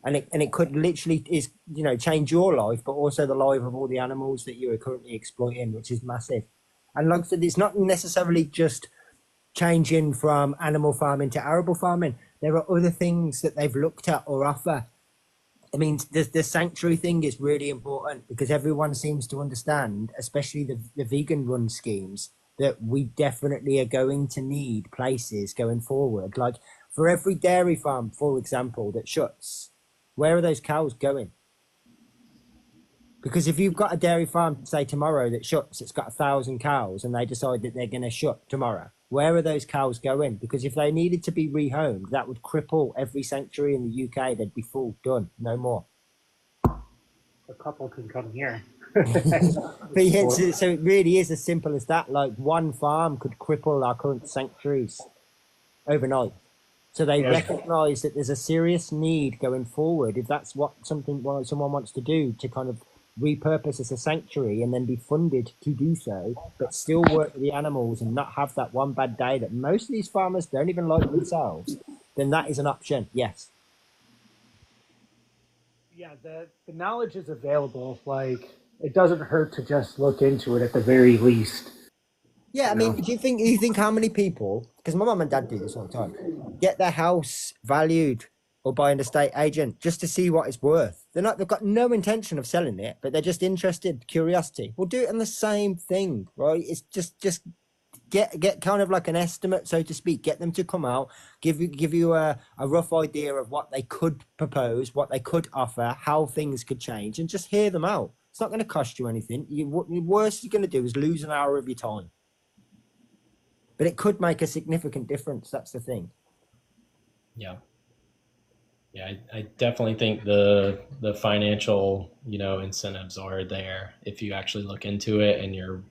And it could literally change your life, but also the life of all the animals that you are currently exploiting, which is massive. And like I said, it's not necessarily just changing from animal farming to arable farming. there are other things that they've looked at or offer. I mean, the sanctuary thing is really important because everyone seems to understand, especially the vegan run schemes, that we definitely are going to need places going forward. Like for every dairy farm, for example, that shuts, where are those cows going? Because if you've got a dairy farm, say tomorrow, that shuts, it's got 1,000 cows, and they decide that they're going to shut tomorrow, where are those cows going? Because if they needed to be rehomed, that would cripple every sanctuary in the UK. They'd be full, done, no more. A couple can come here. But yeah, so it really is as simple as that. Like one farm could cripple our current sanctuaries overnight. So they recognise that there's a serious need going forward, if that's what someone wants to do, to kind of repurpose as a sanctuary and then be funded to do so, but still work with the animals and not have that one bad day that most of these farmers don't even like themselves, then that is an option, yes. Yeah, the knowledge is available. Like, it doesn't hurt to just look into it at the very least. Yeah, I mean, do you think how many people, because my mum and dad do this all the time, get their house valued or by an estate agent just to see what it's worth? They've got no intention of selling it, but they're just interested, curiosity. We'll do it on the same thing, right? It's just get kind of like an estimate, so to speak. Get them to come out, give you a rough idea of what they could propose, what they could offer, how things could change, and just hear them out. It's not going to cost you anything. What the worst you're going to do is lose an hour of your time. But it could make a significant difference. That's the thing. Yeah. Yeah, I definitely think the financial, incentives are there if you actually look into it and you're,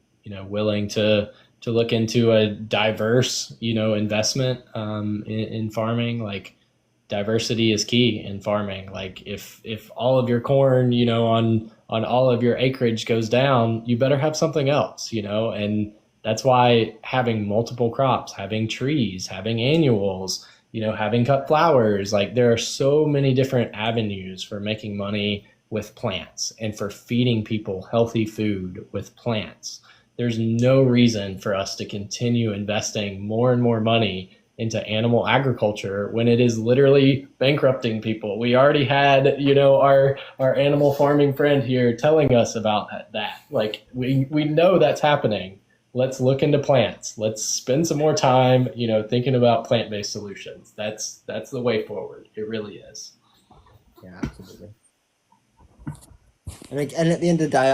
willing to look into a diverse, investment in farming. Like diversity is key in farming. Like if all of your corn, on all of your acreage goes down, you better have something else, and that's why having multiple crops, having trees, having annuals, having cut flowers, like there are so many different avenues for making money with plants and for feeding people healthy food with plants. There's no reason for us to continue investing more and more money into animal agriculture when it is literally bankrupting people. We already had, our animal farming friend here telling us about that. Like we know that's happening. Let's look into plants. Let's spend some more time, thinking about plant-based solutions. That's the way forward. It really is. Yeah, absolutely. And at the end of the day,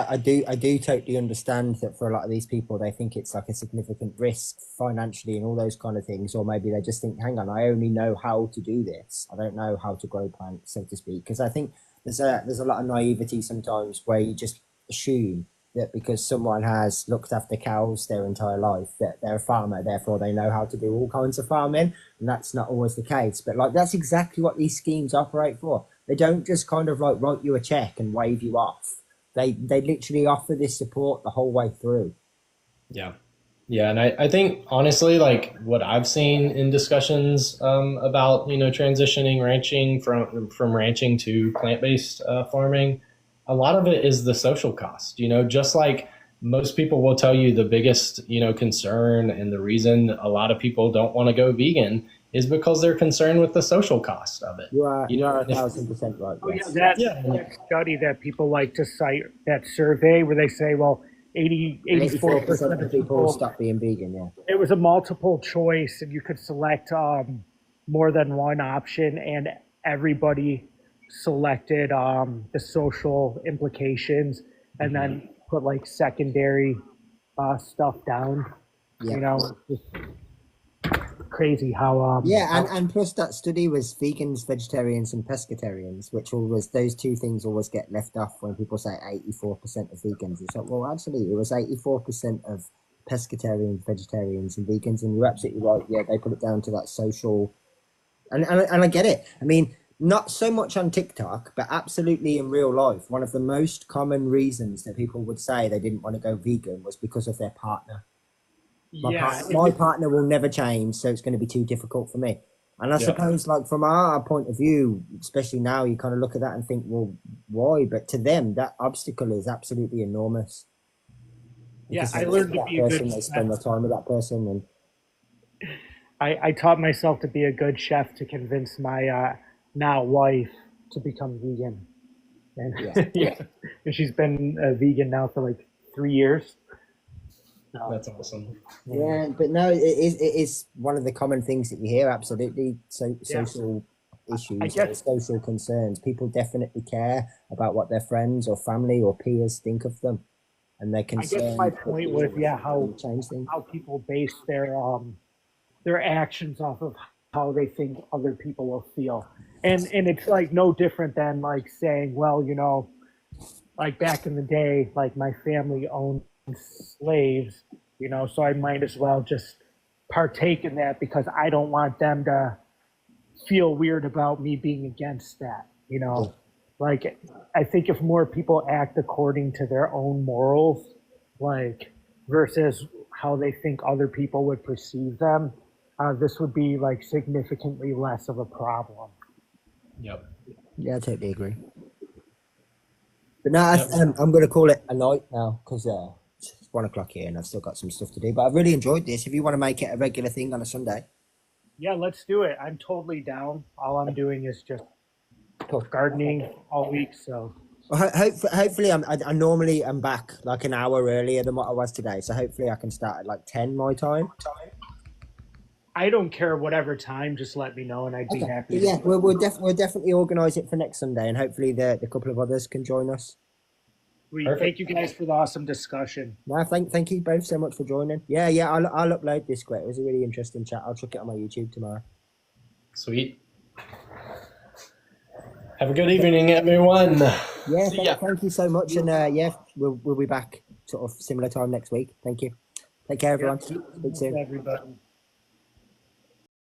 I do totally understand that for a lot of these people, they think it's like a significant risk financially and all those kind of things, or maybe they just think, hang on, I only know how to do this. I don't know how to grow plants, so to speak. Because I think there's a lot of naivety sometimes where you just assume that because someone has looked after cows their entire life, that they're a farmer, therefore they know how to do all kinds of farming, and that's not always the case. But like that's exactly what these schemes operate for. They don't just kind of like write you a check and wave you off. They literally offer this support the whole way through. Yeah. Yeah, and I think honestly, like what I've seen in discussions about transitioning ranching from ranching to plant-based farming, a lot of it is the social cost. Just like most people will tell you, the biggest concern and the reason a lot of people don't want to go vegan is because they're concerned with the social cost of it. You are 1,000% right. Oh, yes. That study that people like to cite, that survey where they say, well, 84% of people stop being vegan. Yeah, it was a multiple choice, and you could select more than one option, and everybody selected the social implications, and then put like secondary stuff down. Yeah. Just crazy how and plus that study was vegans, vegetarians, and pescatarians, which always, those two things always get left off when people say 84% of vegans. It's like, well, actually it was 84% of pescatarians, vegetarians, and vegans, and you're absolutely right. Yeah, they put it down to that social, and I get it. I mean, not so much on TikTok, but absolutely in real life, one of the most common reasons that people would say they didn't want to go vegan was because of their partner. My partner will never change, so it's going to be too difficult for me. And I suppose, like, from our point of view, especially now, you kind of look at that and think, well, why? But to them, that obstacle is absolutely enormous. I learned to be a good They spend their time with that person. I taught myself to be a good chef to convince my now wife to become vegan. Yeah. And yeah, and she's been a vegan now for like 3 years. So, That's awesome. Yeah, but no, it is one of the common things that you hear. Absolutely, yeah, social I issues or guess social concerns. People definitely care about what their friends or family or peers think of them, and they're I guess my concerned that point was, you yeah, can change things. how people base their actions off of how they think other people will feel. And it's like no different than like saying, well, like back in the day, like my family owned slaves, so I might as well just partake in that because I don't want them to feel weird about me being against that. Like I think if more people act according to their own morals, like versus how they think other people would perceive them, this would be like significantly less of a problem. Yep. Yeah, I totally agree. But no, Yep. I'm going to call it a night now because it's 1 o'clock here and I've still got some stuff to do. But I've really enjoyed this. If you want to make it a regular thing on a Sunday, Yeah, let's do it. I'm totally down. All I'm doing is just cool. gardening all week. So Well, hopefully, I normally am back like an hour earlier than what I was today. So hopefully, I can start at like 10 my time. I don't care whatever time. Just let me know, and I'd be Okay. happy. Yeah, we'll definitely organise it for next Sunday, and hopefully the couple of others can join us. Perfect. Thank you guys for the awesome discussion. No, thank you both so much for joining. Yeah, I'll upload this. Great, it was a really interesting chat. I'll chuck it on my YouTube tomorrow. Sweet. Have a good evening, everyone. Yeah, See ya. thank you so much, and yeah, we'll be back sort of similar time next week. Thank you. Take care, everyone. Yep. Speak soon. Everybody.